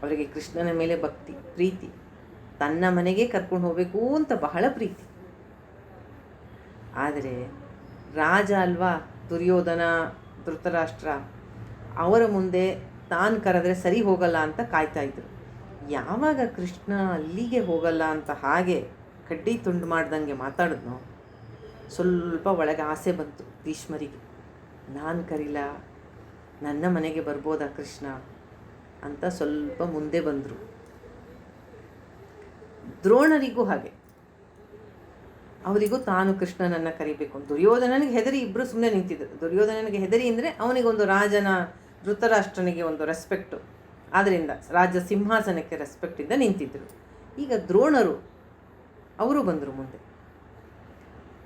ಅವರಿಗೆ ಕೃಷ್ಣನ ಮೇಲೆ ಭಕ್ತಿ, ಪ್ರೀತಿ. ತನ್ನ ಮನೆಗೆ ಕರ್ಕೊಂಡು ಹೋಗಬೇಕು ಅಂತ ಬಹಳ ಪ್ರೀತಿ. ಆದರೆ ರಾಜ ಅಲ್ವಾ ದುರ್ಯೋಧನ, ಧೃತರಾಷ್ಟ್ರ, ಅವರ ಮುಂದೆ ತಾನು ಕರೆದ್ರೆ ಸರಿ ಹೋಗಲ್ಲ ಅಂತ ಕಾಯ್ತಾಯಿದ್ರು. ಯಾವಾಗ ಕೃಷ್ಣ ಅಲ್ಲಿಗೆ ಹೋಗಲ್ಲ ಅಂತ ಹಾಗೆ ಕಡ್ಡಿ ತುಂಡು ಮಾಡ್ದಂಗೆ ಮಾತಾಡಿದ್ನೋ, ಸ್ವಲ್ಪ ಒಳಗೆ ಆಸೆ ಬಂತು ಭೀಷ್ಮರಿಗೆ. ನಾನು ಕರೀಲ, ನನ್ನ ಮನೆಗೆ ಬರ್ಬೋದಾ ಕೃಷ್ಣ ಅಂತ ಸ್ವಲ್ಪ ಮುಂದೆ ಬಂದರು. ದ್ರೋಣರಿಗೂ ಹಾಗೆ. ಅವರಿಗೂ ತಾನು ಕೃಷ್ಣನನ್ನು ಕರಿಬೇಕು. ದುರ್ಯೋಧನನಿಗೆ ಹೆದರಿ ಇಬ್ಬರು ಸುಮ್ಮನೆ ನಿಂತಿದ್ದರು. ದುರ್ಯೋಧನನಿಗೆ ಹೆದರಿ ಅಂದರೆ ಅವನಿಗೊಂದು ರಾಜನ, ಧೃತರಾಷ್ಟ್ರನಿಗೆ ಒಂದು ರೆಸ್ಪೆಕ್ಟು, ಆದ್ದರಿಂದ ರಾಜ ಸಿಂಹಾಸನಕ್ಕೆ ರೆಸ್ಪೆಕ್ಟಿಂದ ನಿಂತಿದ್ದರು. ಈಗ ದ್ರೋಣರು ಅವರು ಬಂದರು ಮುಂದೆ.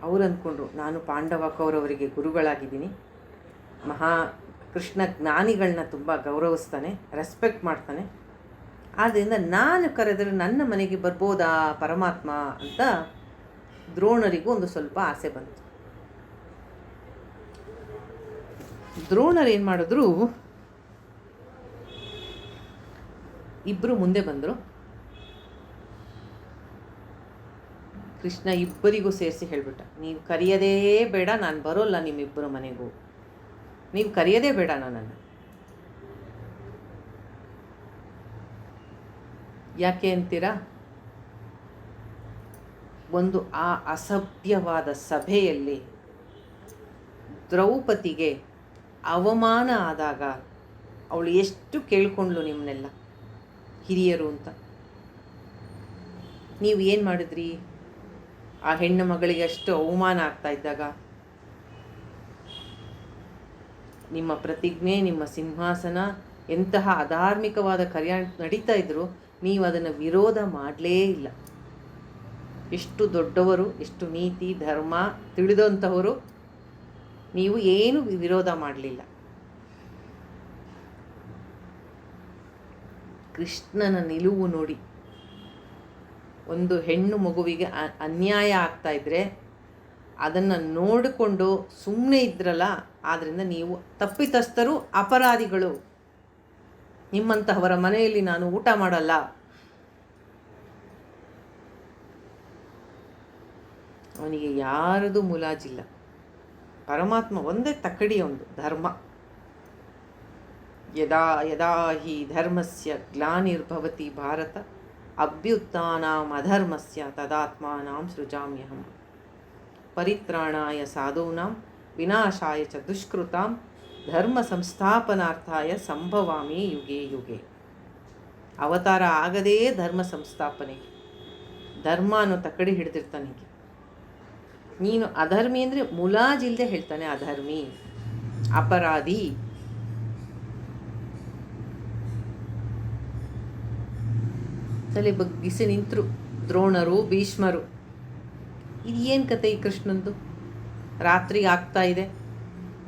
ಅವರು ಅಂದ್ಕೊಂಡ್ರು, ನಾನು ಪಾಂಡವ ಕೌರವರಿಗೆ ಗುರುಗಳಾಗಿದ್ದೀನಿ, ಕೃಷ್ಣ ಜ್ಞಾನಿಗಳನ್ನ ತುಂಬ ಗೌರವಿಸ್ತಾನೆ, ರೆಸ್ಪೆಕ್ಟ್ ಮಾಡ್ತಾನೆ, ಆದ್ದರಿಂದ ನಾನು ಕರೆದರೆ ನನ್ನ ಮನೆಗೆ ಬರ್ಬೋದಾ ಪರಮಾತ್ಮ ಅಂತ ದ್ರೋಣರಿಗೂ ಒಂದು ಸ್ವಲ್ಪ ಆಸೆ ಬಂತು. ದ್ರೋಣರು ಏನು ಮಾಡಿದ್ರು, ಇಬ್ಬರು ಮುಂದೆ ಬಂದರು. ಕೃಷ್ಣ ಇಬ್ಬರಿಗೂ ಸೇರಿಸಿ ಹೇಳಿಬಿಟ್ಟ, ನೀವು ಕರೆಯದೇ ಬೇಡ, ನಾನು ಬರೋಲ್ಲ ನಿಮ್ಮಿಬ್ಬರ ಮನೆಗೂ, ನೀವು ಕರೆಯದೇ ಬೇಡ ನನ್ನನ್ನು. ಯಾಕೆ ಅಂತೀರಾ? ಒಂದು ಆ ಅಸಭ್ಯವಾದ ಸಭೆಯಲ್ಲಿ ದ್ರೌಪದಿಗೆ ಅವಮಾನ ಆದಾಗ ಅವಳು ಎಷ್ಟು ಕೇಳ್ಕೊಂಡ್ಳು ನಿಮ್ಮನ್ನೆಲ್ಲ ಹಿರಿಯರು ಅಂತ. ನೀವು ಏನು ಮಾಡಿದ್ರಿ? ಆ ಹೆಣ್ಣು ಮಗಳಿಗೆ ಅಷ್ಟು ಅವಮಾನ ಆಗ್ತಾ ಇದ್ದಾಗ ನಿಮ್ಮ ಪ್ರತಿಜ್ಞೆ, ನಿಮ್ಮ ಸಿಂಹಾಸನ ಎಂತಹ ಅಧಾರ್ಮಿಕವಾದ ಕಾರ್ಯ ನಡೀತಾ ಇದ್ರು, ನೀವು ಅದನ್ನು ವಿರೋಧ ಮಾಡಲೇ ಇಲ್ಲ. ಎಷ್ಟು ದೊಡ್ಡವರು, ಎಷ್ಟು ನೀತಿ ಧರ್ಮ ತಿಳಿದಂಥವರು, ನೀವು ಏನು ವಿರೋಧ ಮಾಡಲಿಲ್ಲ. ಕೃಷ್ಣನ ನಿಲುವು ನೋಡಿ. ಒಂದು ಹೆಣ್ಣು ಮಗುವಿಗೆ ಅನ್ಯಾಯ ಆಗ್ತಾ ಇದ್ದರೆ ಅದನ್ನು ನೋಡಿಕೊಂಡು ಸುಮ್ಮನೆ ಇದ್ರಲ್ಲ, ಆದ್ದರಿಂದ ನೀವು ತಪ್ಪಿತಸ್ಥರು, ಅಪರಾಧಿಗಳು, ನಿಮ್ಮಂತಹವರ ಮನೆಯಲ್ಲಿ ನಾನು ಊಟ ಮಾಡಲ್ಲ. ಅವನಿಗೆ ಯಾರದು ಮುಲಾಜಿಲ್ಲ. ಪರಮಾತ್ಮ ಒಂದೇ ತಕ್ಕಡಿ, ಒಂದು ಧರ್ಮ. ಯದಾ ಯದಾ ಹಿ ಧರ್ಮಸ್ಯ ಗ್ಲಾನಿರ್ಭವತಿ ಭಾರತ ಅಭ್ಯುತ್ಥಾನಾಂ ಅಧರ್ಮಸ್ಯ ತದಾತ್ಮಾನಾಂ ಸೃಜಾಮ್ಯಹಂ ಪರಿತ್ರಾಣಾಯ ಸಾಧೂನಾಂ ವಿನಾಶಾಯ ಚ ದುಷ್ಕೃತಾಂ ಧರ್ಮ ಸಂಸ್ಥಾಪನಾರ್ಥಾಯ ಸಂಭವಾಮಿ ಯುಗೆ ಯುಗೆ. ಅವತಾರ ಆಗದೇ ಧರ್ಮ ಸಂಸ್ಥಾಪನೆಗೆ, ಧರ್ಮ ಅನ್ನೋ ತಕ್ಕಡಿ ಹಿಡಿದಿರ್ತಾನೆ. ನೀನು ಅಧರ್ಮಿ ಅಂದರೆ ಮುಲಾಜಿಲ್ಲದೆ ಹೇಳ್ತಾನೆ, ಅಧರ್ಮಿ, ಅಪರಾಧಿ. ತಲೆ ಬಗ್ಗಿಸಿ ನಿಂತರು ದ್ರೋಣರು, ಭೀಷ್ಮರು. ಇದು ಏನು ಕತೆ ಈ ಕೃಷ್ಣಂದು? ರಾತ್ರಿ ಆಗ್ತಾ ಇದೆ,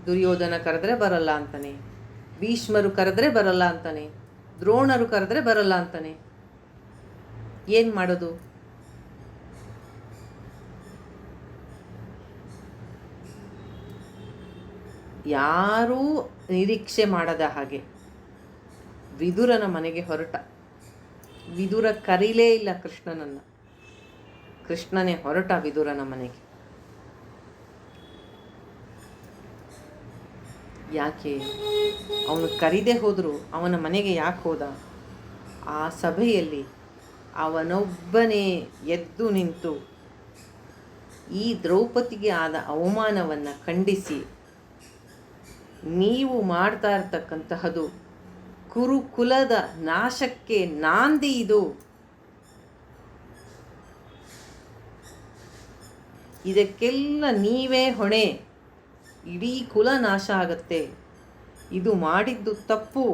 ದುರ್ಯೋಧನ ಕರೆದ್ರೆ ಬರಲ್ಲ ಅಂತಾನೆ, ಭೀಷ್ಮರು ಕರೆದ್ರೆ ಬರಲ್ಲ ಅಂತಾನೆ, ದ್ರೋಣರು ಕರೆದ್ರೆ ಬರಲ್ಲ ಅಂತಾನೆ. ಏನು ಮಾಡೋದು? ಯಾರೂ ನಿರೀಕ್ಷೆ ಮಾಡದ ಹಾಗೆ ವಿದುರನ ಮನೆಗೆ ಹೊರಟ. ವಿದುರ ಕರೀಲೇ ಇಲ್ಲ ಕೃಷ್ಣನನ್ನು, ಕೃಷ್ಣನೇ ಹೊರಟ ವಿದುರನ ಮನೆಗೆ. ಯಾಕೆ? ಅವನು ಕರೀದೇ ಹೋದರೂ ಅವನ ಮನೆಗೆ ಯಾಕೆ ಹೋದ? ಆ ಸಭೆಯಲ್ಲಿ ಅವನೊಬ್ಬನೇ ಎದ್ದು ನಿಂತು ಈ ದ್ರೌಪದಿಗೆ ಆದ ಅವಮಾನವನ್ನು ಖಂಡಿಸಿ, ನೀವು ಮಾಡ್ತಾ ಇರ್ತಕ್ಕಂತಹದ್ದು ಕುರುಕುಲದ ನಾಶಕ್ಕೆ ನಾಂದಿ ಇದು. ಇದಕ್ಕೆಲ್ಲ ನೀವೇ ಹೊಣೆ. ಇಡೀ ಕುಲ ನಾಶ ಆಗತ್ತೆ. ಇದು ಮಾಡಿದ್ದು ತಪ್ಪು.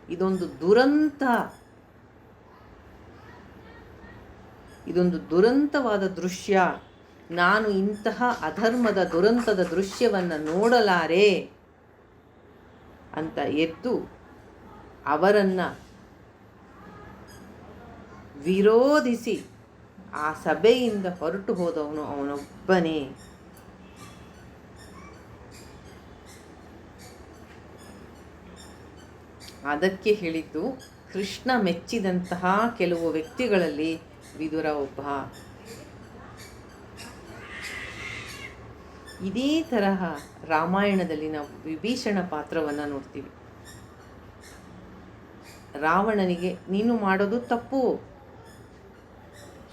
ಇದೊಂದು ದುರಂತ. ಇದೊಂದು ದುರಂತವಾದ ದೃಶ್ಯ. ನಾನು ಇಂತಹ ಅಧರ್ಮದ ದುರಂತದ ದೃಶ್ಯವನ್ನು ನೋಡಲಾರೆ ಅಂತ ಎದ್ದು ಅವರನ್ನು ವಿರೋಧಿಸಿ ಆ ಸಭೆಯಿಂದ ಹೊರಟು ಹೋದವನು ಅವನೊಬ್ಬನೇ. ಅದಕ್ಕೆ ಹೇಳಿದ್ದು, ಕೃಷ್ಣ ಮೆಚ್ಚಿದಂತಹ ಕೆಲವು ವ್ಯಕ್ತಿಗಳಲ್ಲಿ ವಿದುರ ಒಬ್ಬ. ಇದೇ ತರಹ ರಾಮಾಯಣದಲ್ಲಿ ನಾವು ವಿಭೀಷಣ ಪಾತ್ರವನ್ನು ನೋಡ್ತೀವಿ. ರಾವಣನಿಗೆ ನೀನು ಮಾಡೋದು ತಪ್ಪು,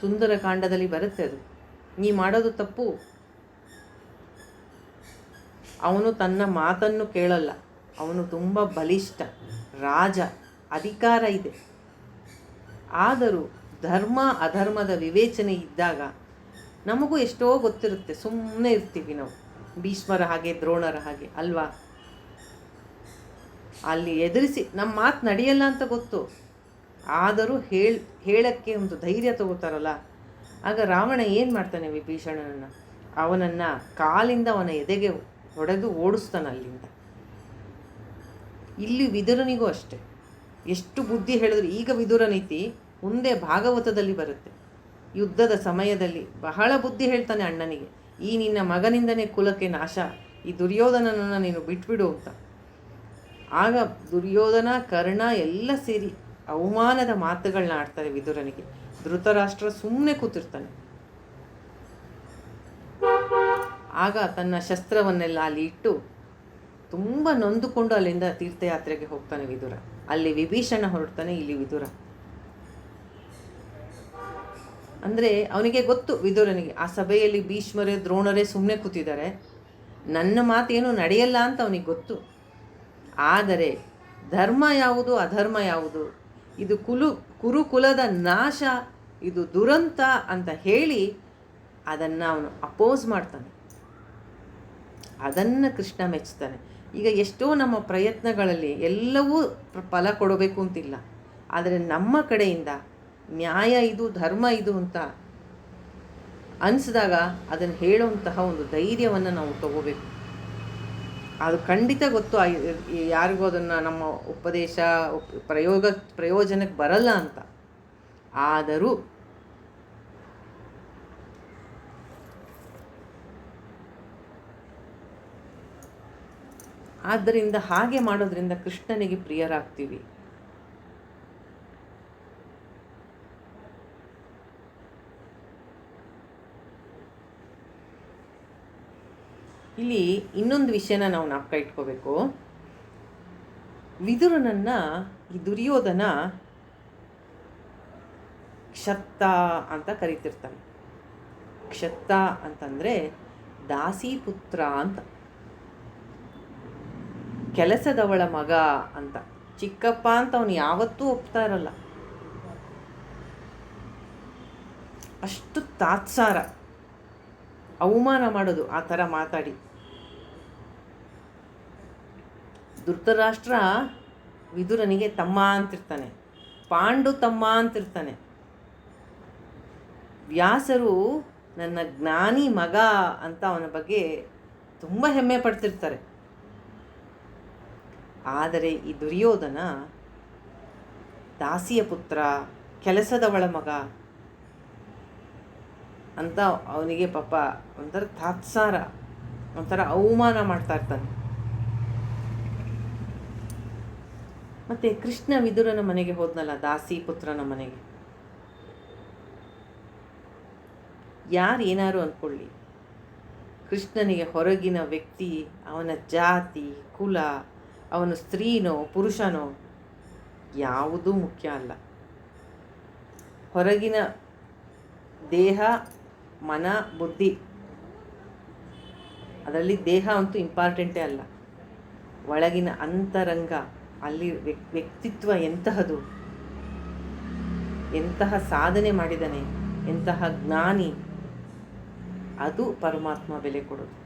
ಸುಂದರಕಾಂಡದಲ್ಲಿ ಬರುತ್ತೆ ಅದು, ನೀ ಮಾಡೋದು ತಪ್ಪು. ಅವನು ತನ್ನ ಮಾತನ್ನು ಕೇಳಲ್ಲ. ಅವನು ತುಂಬ ಬಲಿಷ್ಠ ರಾಜ, ಅಧಿಕಾರ ಇದೆ. ಆದರೂ ಧರ್ಮ ಅಧರ್ಮದ ವಿವೇಚನೆ ಇದ್ದಾಗ ನಮಗೂ ಎಷ್ಟೋ ಗೊತ್ತಿರುತ್ತೆ, ಸುಮ್ಮನೆ ಇರ್ತೀವಿ ನಾವು. ಭೀಷ್ಮರ ಹಾಗೆ, ದ್ರೋಣರ ಹಾಗೆ ಅಲ್ವಾ? ಅಲ್ಲಿ ಎದುರಿಸಿ ನಮ್ಮ ಮಾತು ನಡೆಯಲ್ಲ ಅಂತ ಗೊತ್ತು, ಆದರೂ ಹೇಳಕ್ಕೆ ಒಂದು ಧೈರ್ಯ ತಗೋತಾರಲ್ಲ. ಆಗ ರಾವಣ ಏನು ಮಾಡ್ತಾನೆ, ವಿಭೀಷಣನನ್ನು ಅವನನ್ನು ಕಾಲಿಂದ ಅವನ ಎದೆಗೆ ಹೊಡೆದು ಓಡಿಸ್ತಾನೆ ಅಲ್ಲಿಂದ. ಇಲ್ಲಿ ವಿದುರನಿಗೂ ಅಷ್ಟೆ, ಎಷ್ಟು ಬುದ್ಧಿ ಹೇಳಿದ್ರು. ಈಗ ವಿದುರ ನೀತಿ ಮುಂದೆ ಭಾಗವತದಲ್ಲಿ ಬರುತ್ತೆ. ಯುದ್ಧದ ಸಮಯದಲ್ಲಿ ಬಹಳ ಬುದ್ಧಿ ಹೇಳ್ತಾನೆ ಅಣ್ಣನಿಗೆ, ಈ ನಿನ್ನ ಮಗನಿಂದನೇ ಕುಲಕ್ಕೆ ನಾಶ, ಈ ದುರ್ಯೋಧನನನ್ನು ನೀನು ಬಿಟ್ಬಿಡು ಅಂತ. ಆಗ ದುರ್ಯೋಧನ, ಕರ್ಣ ಎಲ್ಲ ಸೇರಿ ಅವಮಾನದ ಮಾತುಗಳನ್ನ ಆಡ್ತಾರೆ ವಿದುರನಿಗೆ. ಧೃತರಾಷ್ಟ್ರ ಸುಮ್ಮನೆ ಕೂತಿರ್ತಾನೆ. ಆಗ ತನ್ನ ಶಸ್ತ್ರವನ್ನೆಲ್ಲ ಅಲ್ಲಿ ಇಟ್ಟು ತುಂಬ ನೊಂದುಕೊಂಡು ಅಲ್ಲಿಂದ ತೀರ್ಥಯಾತ್ರೆಗೆ ಹೋಗ್ತಾನೆ ವಿದುರ. ಅಲ್ಲಿ ವಿಭೀಷಣ ಹೊರಡ್ತಾನೆ, ಇಲ್ಲಿ ವಿದುರ. ಅಂದರೆ ಅವನಿಗೆ ಗೊತ್ತು, ವಿದುರನಿಗೆ ಆ ಸಭೆಯಲ್ಲಿ ಭೀಷ್ಮರೇ ದ್ರೋಣರೇ ಸುಮ್ಮನೆ ಕೂತಿದ್ದಾರೆ, ನನ್ನ ಮಾತೇನು ನಡೆಯಲ್ಲ ಅಂತ ಅವನಿಗೆ ಗೊತ್ತು. ಆದರೆ ಧರ್ಮ ಯಾವುದು ಅಧರ್ಮ ಯಾವುದು, ಇದು ಕುರುಕುಲದ ನಾಶ, ಇದು ದುರಂತ ಅಂತ ಹೇಳಿ ಅದನ್ನು ಅವನು ಅಪೋಸ್ ಮಾಡ್ತಾನೆ. ಅದನ್ನು ಕೃಷ್ಣ ಮೆಚ್ತಾನೆ. ಈಗ ಎಷ್ಟೋ ನಮ್ಮ ಪ್ರಯತ್ನಗಳಲ್ಲಿ ಎಲ್ಲವೂ ಫಲ ಕೊಡಬೇಕು ಅಂತಿಲ್ಲ, ಆದರೆ ನಮ್ಮ ಕಡೆಯಿಂದ ನ್ಯಾಯ ಇದು, ಧರ್ಮ ಇದು ಅಂತ ಅನಿಸಿದಾಗ ಅದನ್ನು ಹೇಳುವಂತಹ ಒಂದು ಧೈರ್ಯವನ್ನು ನಾವು ತಗೋಬೇಕು. ಅದು ಖಂಡಿತ ಗೊತ್ತು ಯಾರಿಗೂ ಅದನ್ನು ನಮ್ಮ ಉಪದೇಶ ಪ್ರಯೋಜನಕ್ಕೆ ಬರಲ್ಲ ಅಂತ. ಆದರೂ ಆದ್ದರಿಂದ ಹಾಗೆ ಮಾಡೋದ್ರಿಂದ ಕೃಷ್ಣನಿಗೆ ಪ್ರಿಯರಾಗ್ತೀವಿ. ಇಲ್ಲಿ ಇನ್ನೊಂದು ವಿಷಯನ ನಾವು ಜ್ಞಾಪಕ ಇಟ್ಕೋಬೇಕು. ವಿದುರನನ್ನು ಈ ದುರ್ಯೋಧನ ಕ್ಷತ್ತ ಅಂತ ಕರೀತಿರ್ತಾನೆ. ಕ್ಷತ್ತ ಅಂತಂದರೆ ದಾಸಿಪುತ್ರ ಅಂತ, ಕೆಲಸದವಳ ಮಗ ಅಂತ. ಚಿಕ್ಕಪ್ಪ ಅಂತ ಅವನು ಯಾವತ್ತೂ ಒಪ್ತಾ ಇರಲ್ಲ. ಅಷ್ಟು ತಾತ್ಸಾರ, ಅವಮಾನ ಮಾಡೋದು ಆ ಥರ ಮಾತಾಡಿ. ಧೃತರಾಷ್ಟ್ರ ವಿದುರನಿಗೆ ತಮ್ಮ ಅಂತಿರ್ತಾನೆ, ಪಾಂಡು ತಮ್ಮ ಅಂತಿರ್ತಾನೆ. ವ್ಯಾಸರು ನನ್ನ ಜ್ಞಾನಿ ಮಗ ಅಂತ ಅವನ ಬಗ್ಗೆ ತುಂಬ ಹೆಮ್ಮೆ ಪಡ್ತಿರ್ತಾರೆ. ಆದರೆ ಈ ದುರ್ಯೋಧನ ದಾಸಿಯ ಪುತ್ರ, ಕೆಲಸದವಳ ಮಗ ಅಂತ ಅವನಿಗೆ ಪಾಪ ಒಂಥರ ತಾತ್ಸಾರ, ಒಂಥರ ಅವಮಾನ ಮಾಡ್ತಾ ಇರ್ತಾನೆ. ಮತ್ತು ಕೃಷ್ಣ ವಿದುರನ ಮನೆಗೆ ಹೋದ್ನಲ್ಲ, ದಾಸಿ ಪುತ್ರನ ಮನೆಗೆ. ಯಾರು ಏನಾರು ಅಂದ್ಕೊಳ್ಳಿ, ಕೃಷ್ಣನಿಗೆ ಹೊರಗಿನ ವ್ಯಕ್ತಿ, ಅವನ ಜಾತಿ ಕುಲ, ಅವನು ಸ್ತ್ರೀನೋ ಪುರುಷನೋ ಯಾವುದೂ ಮುಖ್ಯ ಅಲ್ಲ. ಹೊರಗಿನ ದೇಹ, ಮನ, ಬುದ್ಧಿ, ಅದರಲ್ಲಿ ದೇಹ ಅಂತೂ ಇಂಪಾರ್ಟೆಂಟೇ ಅಲ್ಲ. ಒಳಗಿನ ಅಂತರಂಗ, ಅಲ್ಲಿ ವ್ಯಕ್ತಿತ್ವ ಎಂತಹದು, ಎಂತಹ ಸಾಧನೆ ಮಾಡಿದ್ದಾನೆ, ಎಂತಹ ಜ್ಞಾನಿ, ಅದು ಪರಮಾತ್ಮ ಬೆಲೆ ಕೊಡೋದು.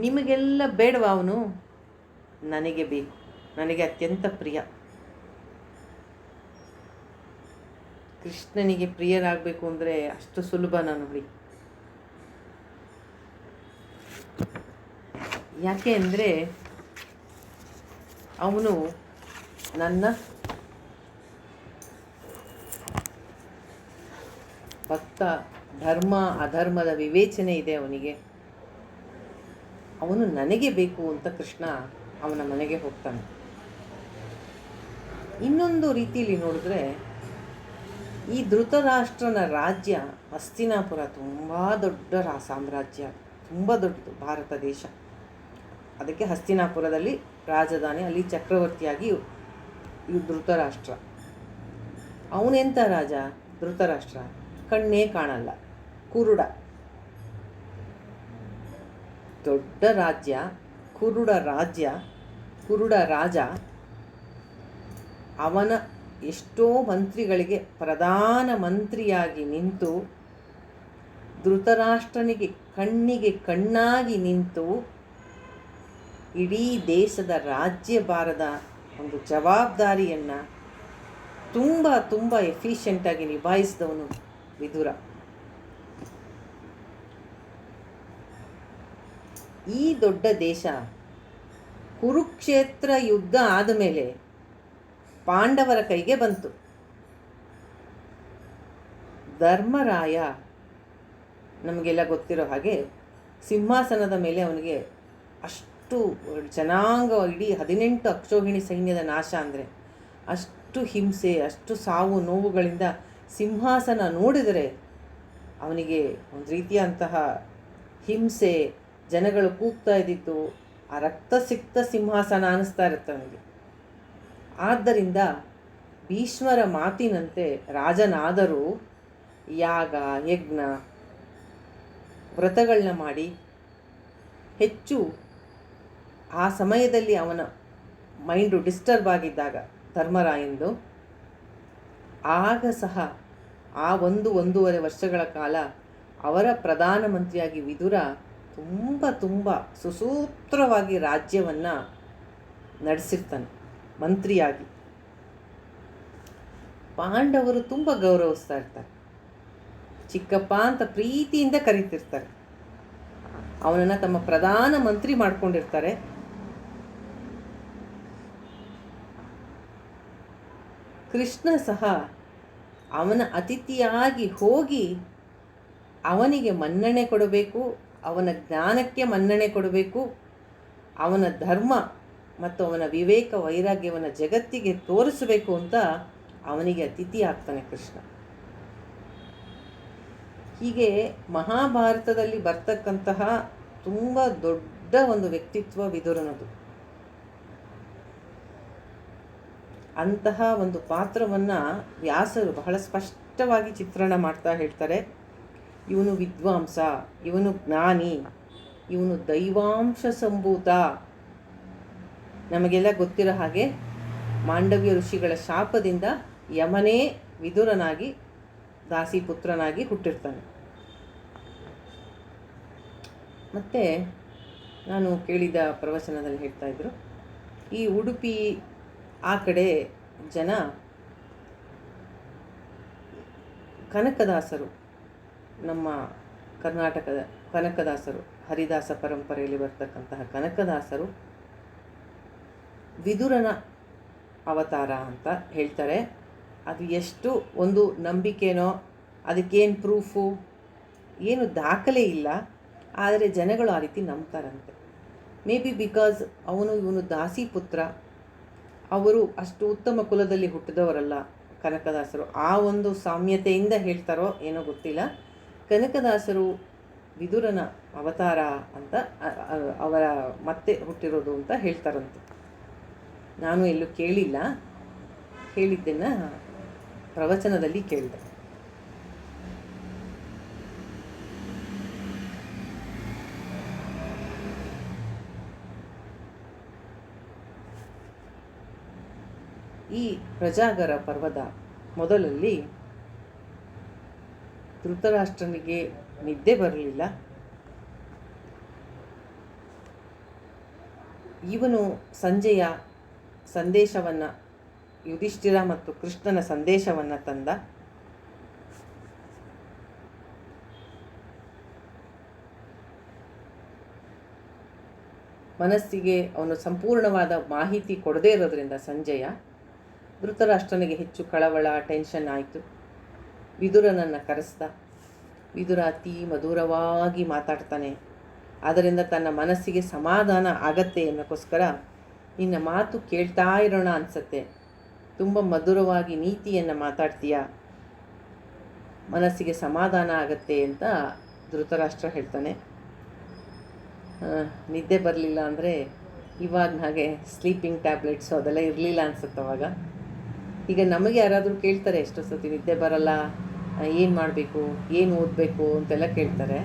ನಿಮಗೆಲ್ಲ ಬೇಡವಾ ಅವನು? ನನಗೆ ಬೇಕು, ನನಗೆ ಅತ್ಯಂತ ಪ್ರಿಯ. ಕೃಷ್ಣನಿಗೆ ಪ್ರಿಯರಾಗಬೇಕು ಅಂದರೆ ಅಷ್ಟು ಸುಲಭನ ನೋಡಿ. ಯಾಕೆ ಅಂದರೆ ಅವನು ನನ್ನ ಭಕ್ತ. ಧರ್ಮ ಅಧರ್ಮದ ವಿವೇಚನೆ ಇದೆ ಅವನಿಗೆ. ಅವನು ನನಗೆ ಬೇಕು ಅಂತ ಕೃಷ್ಣ ಅವನ ಮನೆಗೆ ಹೋಗ್ತಾನೆ. ಇನ್ನೊಂದು ರೀತಿಯಲ್ಲಿ ನೋಡಿದ್ರೆ, ಈ ಧೃತರಾಷ್ಟ್ರನ ರಾಜ್ಯ ಹಸ್ತಿನಾಪುರ ತುಂಬ ದೊಡ್ಡ ಸಾಮ್ರಾಜ್ಯ, ತುಂಬ ದೊಡ್ಡದು ಭಾರತ ದೇಶ. ಅದಕ್ಕೆ ಹಸ್ತಿನಾಪುರದಲ್ಲಿ ರಾಜಧಾನಿ, ಅಲ್ಲಿ ಚಕ್ರವರ್ತಿಯಾಗಿ ಧೃತರಾಷ್ಟ್ರ. ಅವನೆಂಥ ರಾಜ ಧೃತರಾಷ್ಟ್ರ? ಕಣ್ಣೇ ಕಾಣಲ್ಲ, ಕುರುಡ. ದೊಡ್ಡ ರಾಜ್ಯ, ಕುರುಡ ರಾಜ. ಅವನ ಎಷ್ಟೋ ಮಂತ್ರಿಗಳಿಗೆ ಪ್ರಧಾನ ಮಂತ್ರಿಯಾಗಿ ನಿಂತು, ಧೃತರಾಷ್ಟ್ರನಿಗೆ ಕಣ್ಣಿಗೆ ಕಣ್ಣಾಗಿ ನಿಂತು, ಇಡೀ ದೇಶದ ರಾಜ್ಯಭಾರದ ಒಂದು ಜವಾಬ್ದಾರಿಯನ್ನು ತುಂಬ ಎಫಿಷಿಯೆಂಟಾಗಿ ನಿಭಾಯಿಸಿದವನು ವಿದುರ. ಈ ದೊಡ್ಡ ದೇಶ ಕುರುಕ್ಷೇತ್ರ ಯುದ್ಧ ಆದಮೇಲೆ ಪಾಂಡವರ ಕೈಗೆ ಬಂತು. ಧರ್ಮರಾಯ ನಮಗೆಲ್ಲ ಗೊತ್ತಿರೋ ಹಾಗೆ ಸಿಂಹಾಸನದ ಮೇಲೆ ಅವನಿಗೆ ಅಷ್ಟು ಜನಾಂಗ, ಇಡೀ 18 ಅಕ್ಷೋಹಿಣಿ ಸೈನ್ಯದ ನಾಶ ಅಂದರೆ ಅಷ್ಟು ಹಿಂಸೆ, ಅಷ್ಟು ಸಾವು ನೋವುಗಳಿಂದ ಸಿಂಹಾಸನ ನೋಡಿದರೆ ಅವನಿಗೆ ಒಂದು ರೀತಿಯಂತಹ ಹಿಂಸೆ, ಜನಗಳು ಕೂಗ್ತಾ ಇದ್ದಿತ್ತು, ಆ ರಕ್ತ ಸಿಕ್ತ ಸಿಂಹಾಸನ ಅನ್ನಿಸ್ತಾ ಇರುತ್ತೆ ಅವನಿಗೆ. ಆದ್ದರಿಂದ ಭೀಷ್ಮರ ಮಾತಿನಂತೆ ರಾಜನಾದರೂ ಯಾಗ ಯಜ್ಞ ವ್ರತಗಳನ್ನ ಮಾಡಿ ಹೆಚ್ಚು ಆ ಸಮಯದಲ್ಲಿ ಅವನ ಮೈಂಡು ಡಿಸ್ಟರ್ಬ್ ಆಗಿದ್ದಾಗ ಧರ್ಮರಾಯಂದು, ಆಗ ಸಹ ಆ ಒಂದೂವರೆ ವರ್ಷಗಳ ಕಾಲ ಅವರ ಪ್ರಧಾನಮಂತ್ರಿಯಾಗಿ ವಿದುರ ತುಂಬ ಸುಸೂತ್ರವಾಗಿ ರಾಜ್ಯವನ್ನು ನಡೆಸಿರ್ತಾನೆ ಮಂತ್ರಿಯಾಗಿ. ಪಾಂಡವರು ತುಂಬ ಗೌರವಿಸ್ತಾ ಇರ್ತಾರೆ, ಚಿಕ್ಕಪ್ಪ ಅಂತ ಪ್ರೀತಿಯಿಂದ ಕರೀತಿರ್ತಾರೆ. ಅವನನ್ನು ತಮ್ಮ ಪ್ರಧಾನ ಮಂತ್ರಿ ಮಾಡ್ಕೊಂಡಿರ್ತಾರೆ. ಕೃಷ್ಣ ಸಹ ಅವನ ಅತಿಥಿಯಾಗಿ ಹೋಗಿ ಅವನಿಗೆ ಮನ್ನಣೆ ಕೊಡಬೇಕು, ಅವನ ಜ್ಞಾನಕ್ಕೆ ಮನ್ನಣೆ ಕೊಡಬೇಕು, ಅವನ ಧರ್ಮ ಮತ್ತು ಅವನ ವಿವೇಕ ವೈರಾಗ್ಯವನ್ನು ಜಗತ್ತಿಗೆ ತೋರಿಸಬೇಕು ಅಂತ ಅವನಿಗೆ ಅತಿಥಿ ಆಗ್ತಾನೆ ಕೃಷ್ಣ. ಹೀಗೆ ಮಹಾಭಾರತದಲ್ಲಿ ಬರ್ತಕ್ಕಂತಹ ತುಂಬ ದೊಡ್ಡ ಒಂದು ವ್ಯಕ್ತಿತ್ವ ವಿದುರನದು. ಅಂತಹ ಒಂದು ಪಾತ್ರವನ್ನು ವ್ಯಾಸರು ಬಹಳ ಸ್ಪಷ್ಟವಾಗಿ ಚಿತ್ರಣ ಮಾಡ್ತಾ ಹೇಳ್ತಾರೆ. ಇವನು ವಿದ್ವಾಂಸ, ಇವನು ಜ್ಞಾನಿ, ಇವನು ದೈವಾಂಶ ಸಂಭೂತ. ನಮಗೆಲ್ಲ ಗೊತ್ತಿರೋ ಹಾಗೆ ಮಾಂಡವ್ಯ ಋಷಿಗಳ ಶಾಪದಿಂದ ಯಮನೇ ವಿದುರನಾಗಿ ದಾಸಿಪುತ್ರನಾಗಿ ಹುಟ್ಟಿರ್ತಾನೆ. ಮತ್ತು ನಾನು ಕೇಳಿದ ಪ್ರವಚನದಲ್ಲಿ ಹೇಳ್ತಾ ಇದ್ರು, ಈ ಉಡುಪಿ ಆ ಕಡೆ ಜನ ಕನಕದಾಸರು, ನಮ್ಮ ಕರ್ನಾಟಕದ ಕನಕದಾಸರು, ಹರಿದಾಸ ಪರಂಪರೆಯಲ್ಲಿ ಬರ್ತಕ್ಕಂತಹ ಕನಕದಾಸರು ವಿದುರನ ಅವತಾರ ಅಂತ ಹೇಳ್ತಾರೆ. ಅದು ಎಷ್ಟು ಒಂದು ನಂಬಿಕೆನೋ, ಅದಕ್ಕೇನು ಪ್ರೂಫು, ಏನು ದಾಖಲೆ ಇಲ್ಲ, ಆದರೆ ಜನಗಳು ಆ ರೀತಿ ನಂಬ್ತಾರಂತೆ. ಮೇ ಬಿ ಬಿಕಾಸ್ ಇವನು ದಾಸಿ ಪುತ್ರ, ಅವರು ಅಷ್ಟು ಉತ್ತಮ ಕುಲದಲ್ಲಿ ಹುಟ್ಟಿದವರಲ್ಲ ಕನಕದಾಸರು, ಆ ಒಂದು ಸಾಮ್ಯತೆಯಿಂದ ಹೇಳ್ತಾರೋ ಏನೋ ಗೊತ್ತಿಲ್ಲ. ಕನಕದಾಸರು ವಿದುರನ ಅವತಾರ ಅಂತ ಅವರ ಮತ್ತೆ ಹುಟ್ಟಿರೋದು ಅಂತ ಹೇಳ್ತಾರಂತೆ. ನಾನು ಎಲ್ಲೂ ಕೇಳಿಲ್ಲ, ಹೇಳಿದ್ದನ್ನು ಪ್ರವಚನದಲ್ಲಿ ಕೇಳಿದೆ. ಈ ಪ್ರಜಾಗರ ಪರ್ವದ ಮೊದಲಲ್ಲಿ ಧೃತರಾಷ್ಟ್ರನಿಗೆ ನಿದ್ದೆ ಬರಲಿಲ್ಲ. ಇವನು ಸಂಜೆಯ ಸಂದೇಶವನ್ನು, ಯುಧಿಷ್ಠಿರ ಮತ್ತು ಕೃಷ್ಣನ ಸಂದೇಶವನ್ನು ತಂದ. ಮನಸ್ಸಿಗೆ ಅವನು ಸಂಪೂರ್ಣವಾದ ಮಾಹಿತಿ ಕೊಡದೇ ಇರೋದ್ರಿಂದ ಸಂಜಯ ಧೃತರಾಷ್ಟ್ರನಿಗೆ ಹೆಚ್ಚು ಕಳವಳ, ಟೆನ್ಷನ್ ಆಯಿತು. ವಿದುರನನ್ನು ಕರೆಸ್ದ. ವಿದುರ ಅತಿ ಮಧುರವಾಗಿ ಮಾತಾಡ್ತಾನೆ. ಆದ್ದರಿಂದ ತನ್ನ ಮನಸ್ಸಿಗೆ ಸಮಾಧಾನ ಆಗತ್ತೆ ಅನ್ನೋಕ್ಕೋಸ್ಕರ, ನಿನ್ನ ಮಾತು ಕೇಳ್ತಾ ಇರೋಣ ಅನಿಸತ್ತೆ, ತುಂಬ ಮಧುರವಾಗಿ ನೀತಿಯನ್ನು ಮಾತಾಡ್ತೀಯ, ಮನಸ್ಸಿಗೆ ಸಮಾಧಾನ ಆಗತ್ತೆ ಅಂತ ಧೃತರಾಷ್ಟ್ರ ಹೇಳ್ತಾನೆ. ನಿದ್ದೆ ಬರಲಿಲ್ಲ ಅಂದರೆ ಇವಾಗ ಹಾಗೆ ಸ್ಲೀಪಿಂಗ್ ಟ್ಯಾಬ್ಲೆಟ್ಸು ಅದೆಲ್ಲ ಇರಲಿಲ್ಲ ಅನಿಸುತ್ತೆ ಅವಾಗ. ಈಗ ನಮಗೆ ಯಾರಾದರೂ ಕೇಳ್ತಾರೆ ಎಷ್ಟೋ ಸತಿ ನಿದ್ದೆ ಬರಲ್ಲ, ಏನು ಮಾಡಬೇಕು, ಏನು ಓದಬೇಕು ಅಂತೆಲ್ಲ ಕೇಳ್ತಾರೆ.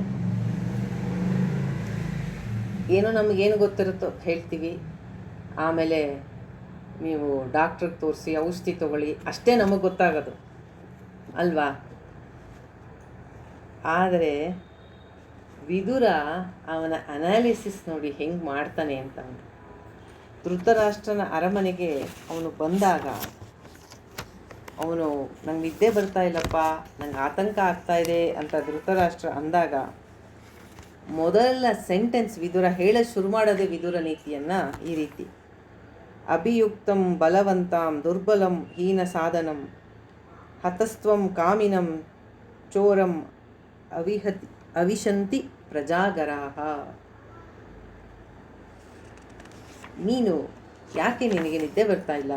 ಏನೋ ನಮಗೇನು ಗೊತ್ತಿರುತ್ತೋ ಹೇಳ್ತೀವಿ. ಆಮೇಲೆ ನೀವು ಡಾಕ್ಟ್ರಿಗೆ ತೋರಿಸಿ ಔಷಧಿ ತೊಗೊಳ್ಳಿ, ಅಷ್ಟೇ ನಮಗೆ ಗೊತ್ತಾಗೋದು ಅಲ್ವಾ. ಆದರೆ ವಿದುರ ಅವನ ಅನಾಲಿಸಿಸ್ ನೋಡಿ ಹೆಂಗೆ ಮಾಡ್ತಾನೆ ಅಂತ. ಧೃತರಾಷ್ಟ್ರನ ಅರಮನೆಗೆ ಅವನು ಬಂದಾಗ ಅವನು ನಂಗೆ ನಿದ್ದೆ ಬರ್ತಾ ಇಲ್ಲಪ್ಪ, ನಂಗೆ ಆತಂಕ ಆಗ್ತಾ ಇದೆ ಅಂತ ಧೃತರಾಷ್ಟ್ರ ಅಂದಾಗ ಮೊದಲ ಸೆಂಟೆನ್ಸ್ ವಿದುರ ಹೇಳೋದು ಶುರು ಮಾಡೋದೇ ವಿದುರ ನೀತಿಯನ್ನು ಈ ರೀತಿ: ಅಭಿಯುಕ್ತಂ ಬಲವಂತಾಂ ದುರ್ಬಲಂ ಹೀನ ಸಾಧನಂ ಹತಸ್ತ್ವಂ ಕಾಮಿನಂ ಚೋರಂ ಅವಿಶಂತಿ ಪ್ರಜಾಗರಾಹ. ನೀನು ಯಾಕೆ ನಿನಗೆ ನಿದ್ದೆ ಬರ್ತಾ ಇಲ್ಲ?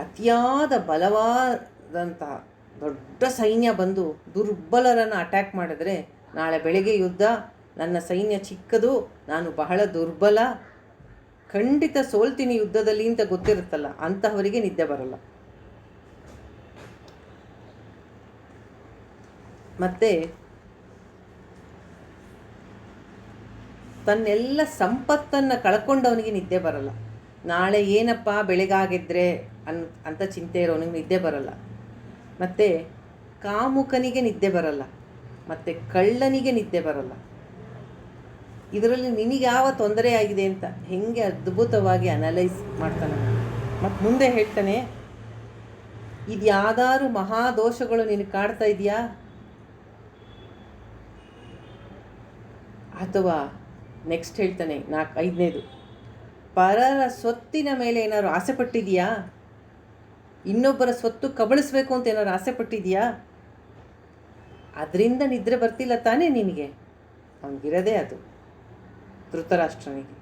ಅತಿಯಾದ ಬಲವಾದಂಥ ದೊಡ್ಡ ಸೈನ್ಯ ಬಂದು ದುರ್ಬಲರನ್ನು ಅಟ್ಯಾಕ್ ಮಾಡಿದ್ರೆ ನಾಳೆ ಬೆಳಗ್ಗೆ ಯುದ್ಧ, ನನ್ನ ಸೈನ್ಯ ಚಿಕ್ಕದು, ನಾನು ಬಹಳ ದುರ್ಬಲ, ಖಂಡಿತ ಸೋಲ್ತೀನಿ ಯುದ್ಧದಲ್ಲಿ ಅಂತ ಗೊತ್ತಿರುತ್ತಲ್ಲ, ಅಂತಹವರಿಗೆ ನಿದ್ದೆ ಬರಲ್ಲ. ಮತ್ತು ತನ್ನೆಲ್ಲ ಸಂಪತ್ತನ್ನು ಕಳ್ಕೊಂಡವನಿಗೆ ನಿದ್ದೆ ಬರಲ್ಲ. ನಾಳೆ ಏನಪ್ಪ ಬೆಳಗಾಗಿದ್ರೆ ಅಂತ ಚಿಂತೆ ಇರೋನಿಗೆ ನಿದ್ದೆ ಬರಲ್ಲ. ಮತ್ತು ಕಾಮುಕನಿಗೆ ನಿದ್ದೆ ಬರಲ್ಲ, ಮತ್ತು ಕಳ್ಳನಿಗೆ ನಿದ್ದೆ ಬರಲ್ಲ. ಇದರಲ್ಲಿ ನಿನಗೆ ಯಾವ ತೊಂದರೆ ಆಗಿದೆ ಅಂತ ಹೆಂಗೆ ಅದ್ಭುತವಾಗಿ ಅನಲೈಸ್ ಮಾಡ್ತಾನೆ. ಮತ್ತು ಮುಂದೆ ಹೇಳ್ತಾನೆ, ಇದು ಯಾವ್ದಾದ್ರು ಮಹಾದೋಷಗಳು ನಿನಗೆ ಕಾಡ್ತಾ ಇದೆಯಾ? ಅಥವಾ ನೆಕ್ಸ್ಟ್ ಹೇಳ್ತಾನೆ 5ನೇದು, ಪರರ ಸ್ವತ್ತಿನ ಮೇಲೆ ಏನಾದ್ರು ಆಸೆ ಪಟ್ಟಿದೆಯಾ? ಇನ್ನೊಬ್ಬರ ಸ್ವತ್ತು ಕಬಳಿಸ್ಬೇಕು ಅಂತ ಏನಾದ್ರು ಆಸೆ ಪಟ್ಟಿದೆಯಾ? ಅದರಿಂದ ನಿದ್ರೆ ಬರ್ತಿಲ್ಲ ತಾನೇ ನಿನಗೆ? ಅವನಿಗಿರೋದೇ ಅದು ಧೃತರಾಷ್ಟ್ರನಿಗೆ.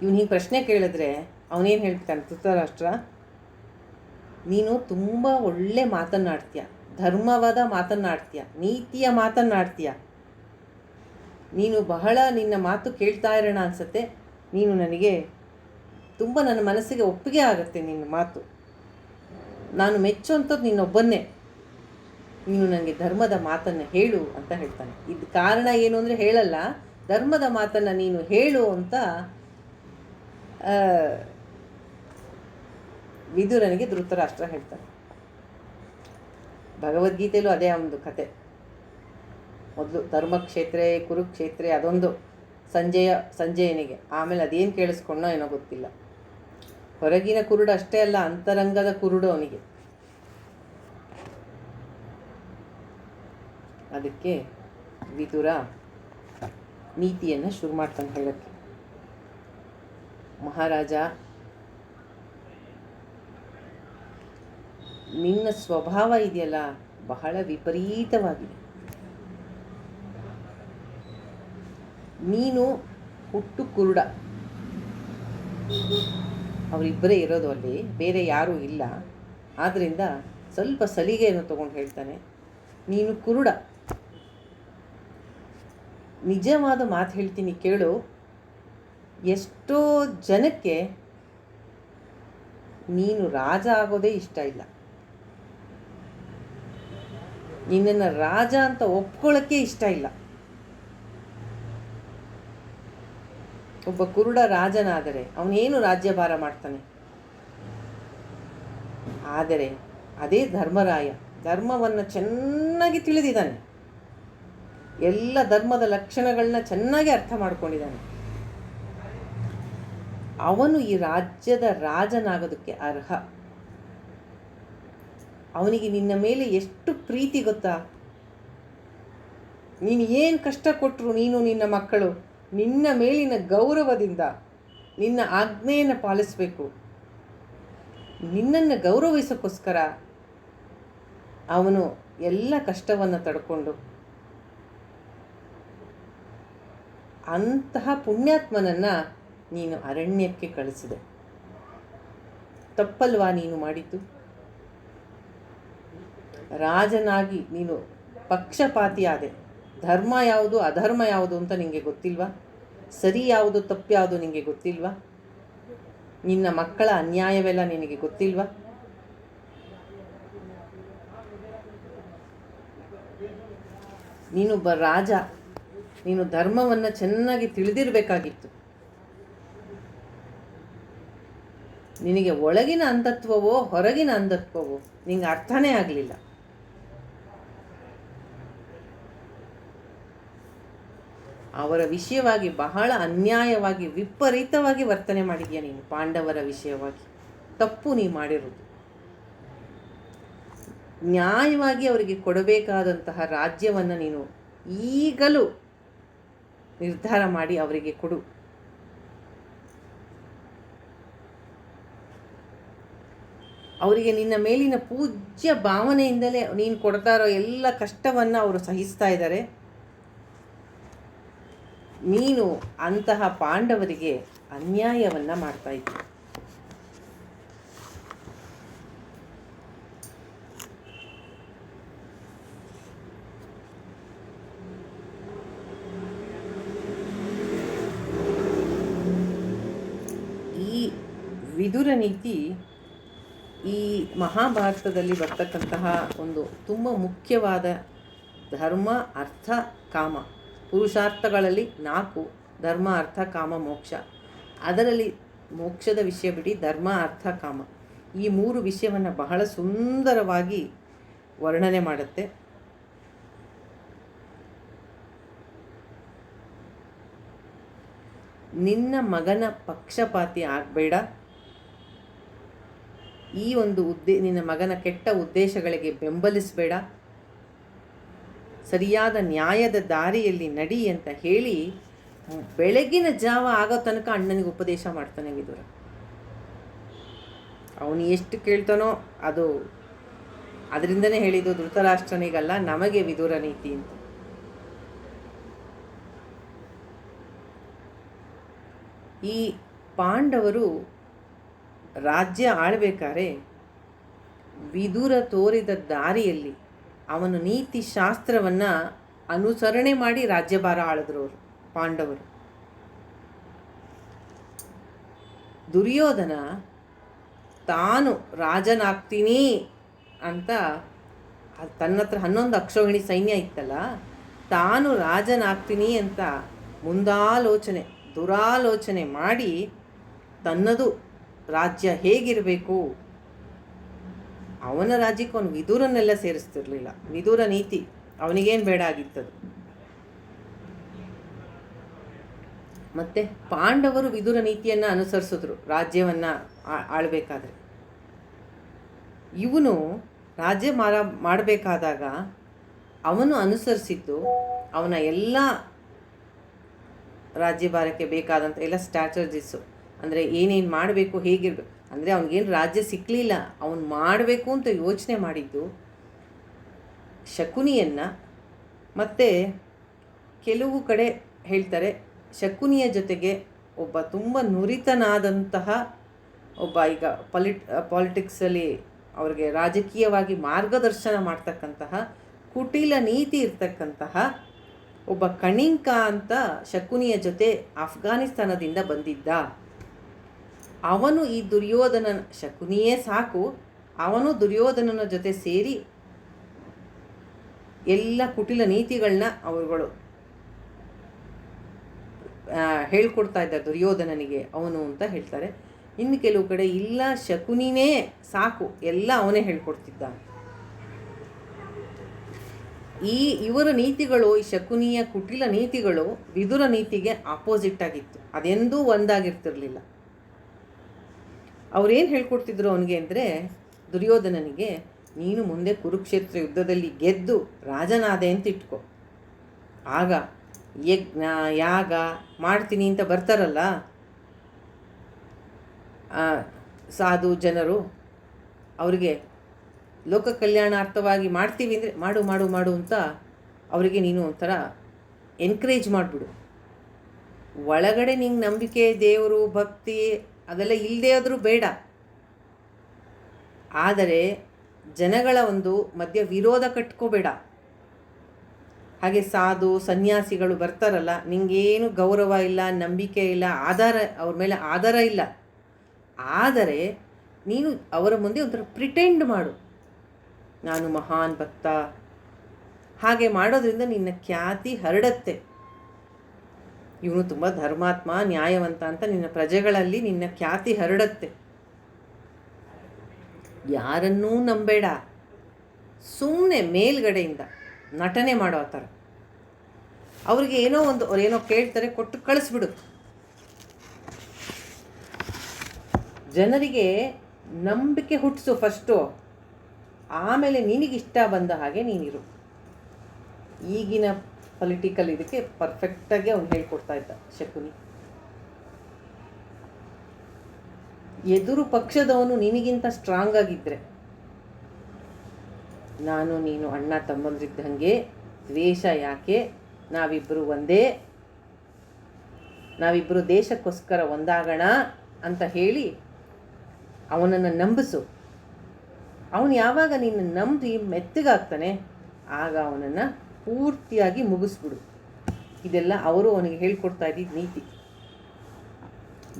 ಇವನು ಹೀಗೆ ಪ್ರಶ್ನೆ ಕೇಳಿದ್ರೆ ಅವನೇನು ಹೇಳ್ತಾನೆ ಧೃತರಾಷ್ಟ್ರ, ನೀನು ತುಂಬ ಒಳ್ಳೆ ಮಾತನ್ನಾಡ್ತೀಯ, ಧರ್ಮವಾದ ಮಾತನ್ನಾಡ್ತೀಯ, ನೀತಿಯ ಮಾತನ್ನಾಡ್ತೀಯ, ನೀನು ಬಹಳ ನಿನ್ನ ಮಾತು ಕೇಳ್ತಾ ಇರೋಣ ಅನಿಸುತ್ತೆ, ನೀನು ನನಗೆ ತುಂಬ ನನ್ನ ಮನಸ್ಸಿಗೆ ಒಪ್ಪಿಗೆ ಆಗುತ್ತೆ ನಿನ್ನ ಮಾತು, ನಾನು ಮೆಚ್ಚುವಂಥದ್ದು ನಿನ್ನೊಬ್ಬನ್ನೇ, ನೀನು ನನಗೆ ಧರ್ಮದ ಮಾತನ್ನು ಹೇಳು ಅಂತ ಹೇಳ್ತಾನೆ. ಇದು ಕಾರಣ ಏನು ಅಂದರೆ ಹೇಳಲ್ಲ, ಧರ್ಮದ ಮಾತನ್ನು ನೀನು ಹೇಳು ಅಂತ ವಿದುರನಿಗೆ ಧೃತರಾಷ್ಟ್ರ ಹೇಳ್ತಾನೆ. ಭಗವದ್ಗೀತೆಯಲ್ಲೂ ಅದೇ ಒಂದು ಕತೆ. ಮೊದಲು ಧರ್ಮಕ್ಷೇತ್ರ ಕುರುಕ್ಷೇತ್ರ ಅದೊಂದು ಸಂಜಯನಿಗೆ, ಆಮೇಲೆ ಅದೇನು ಕೇಳಿಸ್ಕೊಂಡೋ ಏನೋ ಗೊತ್ತಿಲ್ಲ. ಹೊರಗಿನ ಕುರುಡು ಅಷ್ಟೇ ಅಲ್ಲ, ಅಂತರಂಗದ ಕುರುಡು ಅವನಿಗೆ. ಅದಕ್ಕೆ ವಿದುರ ನೀತಿಯನ್ನು ಶುರು ಮಾಡ್ತಾನೆ ಹೇಳೋಕ್ಕೆ. ಮಹಾರಾಜ, ನಿನ್ನ ಸ್ವಭಾವ ಇದೆಯಲ್ಲ ಬಹಳ ವಿಪರೀತವಾಗಿದೆ. ನೀನು ಹುಟ್ಟು ಕುರುಡ, ಅವರಿಬ್ಬರೇ ಇರೋದು ಅಲ್ಲಿ, ಬೇರೆ ಯಾರೂ ಇಲ್ಲ. ಆದ್ದರಿಂದ ಸ್ವಲ್ಪ ಸಲಿಗೆಯನ್ನು ತಗೊಂಡು ಹೇಳ್ತಾನೆ, ನೀನು ಕುರುಡ. ನಿಜವಾದ ಮಾತು ಹೇಳ್ತೀನಿ ಕೇಳು, ಎಷ್ಟೋ ಜನಕ್ಕೆ ನೀನು ರಾಜ ಆಗೋದೇ ಇಷ್ಟ ಇಲ್ಲ, ನಿನ್ನನ್ನು ರಾಜ ಅಂತ ಒಪ್ಕೊಳ್ಳೋಕ್ಕೆ ಇಷ್ಟ ಇಲ್ಲ. ಒಬ್ಬ ಕುರುಡ ರಾಜನಾದರೆ ಅವನೇನು ರಾಜ್ಯಭಾರ ಮಾಡ್ತಾನೆ. ಆದರೆ ಅದೇ ಧರ್ಮರಾಯ ಧರ್ಮವನ್ನು ಚೆನ್ನಾಗಿ ತಿಳಿದಿದ್ದಾನೆ, ಎಲ್ಲ ಧರ್ಮದ ಲಕ್ಷಣಗಳನ್ನ ಚೆನ್ನಾಗಿ ಅರ್ಥ ಮಾಡ್ಕೊಂಡಿದ್ದಾನೆ. ಅವನು ಈ ರಾಜ್ಯದ ರಾಜನಾಗೋದಕ್ಕೆ ಅರ್ಹ. ಅವನಿಗೆ ನಿನ್ನ ಮೇಲೆ ಎಷ್ಟು ಪ್ರೀತಿ ಗೊತ್ತಾ. ನೀನು ಏನು ಕಷ್ಟ ಕೊಟ್ಟರು, ನೀನು ನಿನ್ನ ಮಕ್ಕಳು ನಿನ್ನ ಮೇಲಿನ ಗೌರವದಿಂದ ನಿನ್ನ ಆಜ್ಞೆಯನ್ನು ಪಾಲಿಸಬೇಕು. ನಿನ್ನನ್ನು ಗೌರವಿಸೋಕ್ಕೋಸ್ಕರ ಅವನು ಎಲ್ಲ ಕಷ್ಟವನ್ನು ತಡ್ಕೊಂಡು ಅಂತಹ ಪುಣ್ಯಾತ್ಮನನ್ನು ನೀನು ಅರಣ್ಯಕ್ಕೆ ಕಳಿಸಿದೆ. ತಪ್ಪಲ್ವಾ ನೀನು ಮಾಡಿದ್ದು? ರಾಜನಾಗಿ ನೀನು ಪಕ್ಷಪಾತಿಯಾದೆ. ಧರ್ಮ ಯಾವುದು ಅಧರ್ಮ ಯಾವುದು ಅಂತ ನಿನಗೆ ಗೊತ್ತಿಲ್ವಾ? ಸರಿ ಯಾವುದು ತಪ್ಪು ಯಾವುದು ನಿನಗೆ ಗೊತ್ತಿಲ್ವಾ? ನಿನ್ನ ಮಕ್ಕಳ ಅನ್ಯಾಯವೆಲ್ಲ ನಿನಗೆ ಗೊತ್ತಿಲ್ವಾ? ನೀನೊಬ್ಬ ರಾಜ, ನೀನು ಧರ್ಮವನ್ನು ಚೆನ್ನಾಗಿ ತಿಳಿದಿರಬೇಕಾಗಿತ್ತು. ನಿನಗೆ ಒಳಗಿನ ಅಂಧತ್ವವೋ ಹೊರಗಿನ ಅಂಧತ್ವವೋ ನಿನಗೆ ಅರ್ಥನೇ ಆಗಲಿಲ್ಲ. ಅವರ ವಿಷಯವಾಗಿ ಬಹಳ ಅನ್ಯಾಯವಾಗಿ ವಿಪರೀತವಾಗಿ ವರ್ತನೆ ಮಾಡಿದ್ಯಾ ನೀನು. ಪಾಂಡವರ ವಿಷಯವಾಗಿ ತಪ್ಪು ನೀ ಮಾಡಿರೋದು. ನ್ಯಾಯವಾಗಿ ಅವರಿಗೆ ಕೊಡಬೇಕಾದಂತಹ ರಾಜ್ಯವನ್ನು ನೀನು ಈಗಲೂ ನಿರ್ಧಾರ ಮಾಡಿ ಅವರಿಗೆ ಕೊಡು. ಅವರಿಗೆ ನಿನ್ನ ಮೇಲಿನ ಪೂಜ್ಯ ಭಾವನೆಯಿಂದಲೇ ನೀನು ಕೊಡ್ತಾ ಇರೋ ಎಲ್ಲ ಕಷ್ಟವನ್ನು ಅವರು ಸಹಿಸ್ತಾ ಇದ್ದಾರೆ. ನೀನು ಅಂತಹ ಪಾಂಡವರಿಗೆ ಅನ್ಯಾಯವನ್ನು ಮಾಡ್ತಾ ಇದ್ದೆ. ಈ ವಿದುರ ನೀತಿ ಈ ಮಹಾಭಾರತದಲ್ಲಿ ಬರ್ತಕ್ಕಂತಹ ಒಂದು ತುಂಬ ಮುಖ್ಯವಾದ ಧರ್ಮ, ಅರ್ಥ, ಕಾಮ, ಪುರುಷಾರ್ಥಗಳಲ್ಲಿ 4: ಧರ್ಮ, ಅರ್ಥ, ಕಾಮ, ಮೋಕ್ಷ. ಅದರಲ್ಲಿ ಮೋಕ್ಷದ ವಿಷಯ ಬಿಡಿ, ಧರ್ಮ, ಅರ್ಥ, ಕಾಮ ಈ 3 ವಿಷಯವನ್ನು ಬಹಳ ಸುಂದರವಾಗಿ ವರ್ಣನೆ ಮಾಡುತ್ತೆ. ನಿನ್ನ ಮಗನ ಪಕ್ಷಪಾತಿ ಆಗಬೇಡ. ಈ ಒಂದು ನಿನ್ನ ಮಗನ ಕೆಟ್ಟ ಉದ್ದೇಶಗಳಿಗೆ ಬೆಂಬಲಿಸಬೇಡ. ಸರಿಯಾದ ನ್ಯಾಯದ ದಾರಿಯಲ್ಲಿ ನಡಿ ಅಂತ ಹೇಳಿ ಬೆಳಗಿನ ಜಾವ ಆಗೋ ತನಕ ಅಣ್ಣನಿಗೆ ಉಪದೇಶ ಮಾಡ್ತಾನೆ ವಿದುರ. ಅವನು ಎಷ್ಟು ಕೇಳ್ತಾನೋ ಅದರಿಂದನೇ ಹೇಳಿದ್ದು ಧೃತರಾಷ್ಟ್ರನಿಗಲ್ಲ, ನಮಗೆ ವಿದುರ ನೀತಿ ಅಂತ. ಈ ಪಾಂಡವರು ರಾಜ್ಯ ಆಳ್ಬೇಕಾದ್ರೆ ವಿದುರ ತೋರಿದ ದಾರಿಯಲ್ಲಿ ಅವನು ನೀತಿ ಶಾಸ್ತ್ರವನ್ನು ಅನುಸರಣೆ ಮಾಡಿ ರಾಜ್ಯಭಾರ ಆಳಿದ್ರು ಅವರು ಪಾಂಡವರು. ದುರ್ಯೋಧನ ತಾನು ರಾಜನಾಗ್ತೀನಿ ಅಂತ ತನ್ನ ಹತ್ರ 11 ಅಕ್ಷೋಹಿಣಿ ಸೈನ್ಯ ಇತ್ತಲ್ಲ, ತಾನು ರಾಜನಾಗ್ತೀನಿ ಅಂತ ದುರಾಲೋಚನೆ ಮಾಡಿ ತನ್ನದು ರಾಜ್ಯ ಹೇಗಿರಬೇಕು, ಅವನ ರಾಜ್ಯಕ್ಕೆ ಅವನು ವಿದುರನ್ನೆಲ್ಲ ಸೇರಿಸ್ತಿರ್ಲಿಲ್ಲ. ವಿದುರ ನೀತಿ ಅವನಿಗೇನು ಬೇಡ ಆಗಿತ್ತದು. ಮತ್ತು ಪಾಂಡವರು ವಿದುರ ನೀತಿಯನ್ನು ಅನುಸರಿಸಿದ್ರು ರಾಜ್ಯವನ್ನು ಆಳಬೇಕಾದ್ರೆ. ಇವನು ರಾಜ್ಯ ಮಾಡಬೇಕಾದಾಗ ಅವನು ಅನುಸರಿಸಿದ್ದು ಅವನ ಎಲ್ಲ ರಾಜ್ಯಭಾರಕ್ಕೆ ಬೇಕಾದಂಥ ಎಲ್ಲ ಸ್ಟ್ರಾಟಜಿಸು, ಅಂದರೆ ಏನೇನು ಮಾಡಬೇಕು, ಹೇಗಿರಬೇಕು. ಅಂದರೆ ಅವನಿಗೇನು ರಾಜ್ಯ ಸಿಕ್ಕಲಿಲ್ಲ, ಅವನು ಮಾಡಬೇಕು ಅಂತ ಯೋಚನೆ ಮಾಡಿದ್ದು ಶಕುನಿಯನ್ನು. ಮತ್ತು ಕೆಲವು ಕಡೆ ಹೇಳ್ತಾರೆ ಶಕುನಿಯ ಜೊತೆಗೆ ಒಬ್ಬ ತುಂಬ ನುರಿತನಾದಂತಹ ಒಬ್ಬ, ಈಗ ಪಾಲಿಟಿಕ್ಸಲ್ಲಿ ಅವ್ರಿಗೆ ರಾಜಕೀಯವಾಗಿ ಮಾರ್ಗದರ್ಶನ ಮಾಡ್ತಕ್ಕಂತಹ ಕುಟಿಲ ನೀತಿ ಇರ್ತಕ್ಕಂತಹ ಒಬ್ಬ ಕಣಿಂಕ ಅಂತ ಶಕುನಿಯ ಜೊತೆ ಅಫ್ಘಾನಿಸ್ತಾನದಿಂದ ಬಂದಿದ್ದ. ಅವನು ಈ ಶಕುನಿಯೇ ಸಾಕು, ಅವನು ದುರ್ಯೋಧನನ ಜೊತೆ ಸೇರಿ ಎಲ್ಲ ಕುಟಿಲ ನೀತಿಗಳನ್ನ ಅವರುಗಳು ಹೇಳ್ಕೊಡ್ತಾ ಇದ್ದ ದುರ್ಯೋಧನನಿಗೆ ಅವನು ಅಂತ ಹೇಳ್ತಾರೆ. ಇನ್ನು ಕೆಲವು ಕಡೆ ಇಲ್ಲ, ಶಕುನಿನೇ ಸಾಕು, ಎಲ್ಲ ಅವನೇ ಹೇಳ್ಕೊಡ್ತಿದ್ದ. ಇವರ ನೀತಿಗಳು, ಈ ಶಕುನಿಯ ಕುಟಿಲ ನೀತಿಗಳು ವಿದುರ ನೀತಿಗೆ ಆಪೋಸಿಟ್ ಆಗಿತ್ತು. ಅದೆಂದೂ ಒಂದಾಗಿರ್ತಿರ್ಲಿಲ್ಲ. ಅವ್ರೇನು ಹೇಳ್ಕೊಡ್ತಿದ್ರು ಅವನಿಗೆ ಅಂದರೆ, ದುರ್ಯೋಧನನಿಗೆ, ನೀನು ಮುಂದೆ ಕುರುಕ್ಷೇತ್ರ ಯುದ್ಧದಲ್ಲಿ ಗೆದ್ದು ರಾಜನಾದೆ ಅಂತ ಇಟ್ಕೊ. ಆಗ ಯಜ್ಞ ಯಾಗ ಮಾಡ್ತೀನಿ ಅಂತ ಬರ್ತಾರಲ್ಲ ಸಾಧು ಜನರು, ಅವರಿಗೆ ಲೋಕ ಕಲ್ಯಾಣಾರ್ಥವಾಗಿ ಮಾಡ್ತೀವಿ ಅಂದರೆ ಮಾಡು ಮಾಡು ಮಾಡು ಅಂತ ಅವರಿಗೆ ನೀನು ಒಂಥರ ಎನ್ಕರೇಜ್ ಮಾಡಿಬಿಡು. ಒಳಗಡೆ ನಿಂಗೆ ನಂಬಿಕೆ, ದೇವರು, ಭಕ್ತಿ ಅದೆಲ್ಲ ಇಲ್ಲದೇ ಆದರೂ ಬೇಡ, ಆದರೆ ಜನಗಳ ಒಂದು ಮಧ್ಯ ವಿರೋಧ ಕಟ್ಕೋಬೇಡ. ಹಾಗೆ ಸಾಧು ಸನ್ಯಾಸಿಗಳು ಬರ್ತಾರಲ್ಲ, ನಿಂಗೇನು ಗೌರವ ಇಲ್ಲ, ನಂಬಿಕೆ ಇಲ್ಲ, ಅವ್ರ ಮೇಲೆ ಆಧಾರ ಇಲ್ಲ, ಆದರೆ ನೀನು ಅವರ ಮುಂದೆ ಒಂಥರ ಪ್ರಿಟೆಂಡ್ ಮಾಡು, ನಾನು ಮಹಾನ್ ಭಕ್ತ. ಹಾಗೆ ಮಾಡೋದ್ರಿಂದ ನಿನ್ನ ಖ್ಯಾತಿ ಹರಡತ್ತೆ. ಇವನು ತುಂಬ ಧರ್ಮಾತ್ಮ, ನ್ಯಾಯವಂತ ಅಂತ ನಿನ್ನ ಪ್ರಜೆಗಳಲ್ಲಿ ನಿನ್ನ ಖ್ಯಾತಿ ಹರಡತ್ತೆ. ಯಾರನ್ನೂ ನಂಬೇಡ, ಸುಮ್ಮನೆ ಮೇಲ್ಗಡೆಯಿಂದ ನಟನೆ ಮಾಡೋ ಥರ. ಅವ್ರಿಗೆ ಅವ್ರೇನೋ ಕೇಳ್ತಾರೆ, ಕೊಟ್ಟು ಕಳಿಸ್ಬಿಡು. ಜನರಿಗೆ ನಂಬಿಕೆ ಹುಟ್ಟಿಸು ಫಸ್ಟು, ಆಮೇಲೆ ನಿನಗಿಷ್ಟ ಬಂದ ಹಾಗೆ ನೀನಿರು. ಈಗಿನ ಪೊಲಿಟಿಕಲ್ ಇದಕ್ಕೆ ಪರ್ಫೆಕ್ಟಾಗಿ ಅವ್ನು ಹೇಳ್ಕೊಡ್ತಾ ಇದ್ದ ಶಕುನಿ. ಎದುರು ಪಕ್ಷದವನು ನಿನಗಿಂತ ಸ್ಟ್ರಾಂಗ್ ಆಗಿದ್ದರೆ, ನಾನು ನೀನು ಅಣ್ಣ ತಮ್ಮಂದ್ರಿದ್ದಂಗೆ, ದ್ವೇಷ ಯಾಕೆ, ನಾವಿಬ್ಬರು ಒಂದೇ, ನಾವಿಬ್ಬರು ದೇಶಕ್ಕೋಸ್ಕರ ಒಂದಾಗೋಣ ಅಂತ ಹೇಳಿ ಅವನನ್ನು ನಂಬಿಸು. ಅವನು ಯಾವಾಗ ನಿನ್ನ ನಂಬಿ ಮೆತ್ತಗಾಗ್ತಾನೆ, ಆಗ ಅವನನ್ನು ಪೂರ್ತಿಯಾಗಿ ಮುಗಿಸ್ಬಿಡು. ಇದೆಲ್ಲ ಅವರು ಅವನಿಗೆ ಹೇಳ್ಕೊಡ್ತಾ ಇದ್ದಿದ್ದ ನೀತಿ.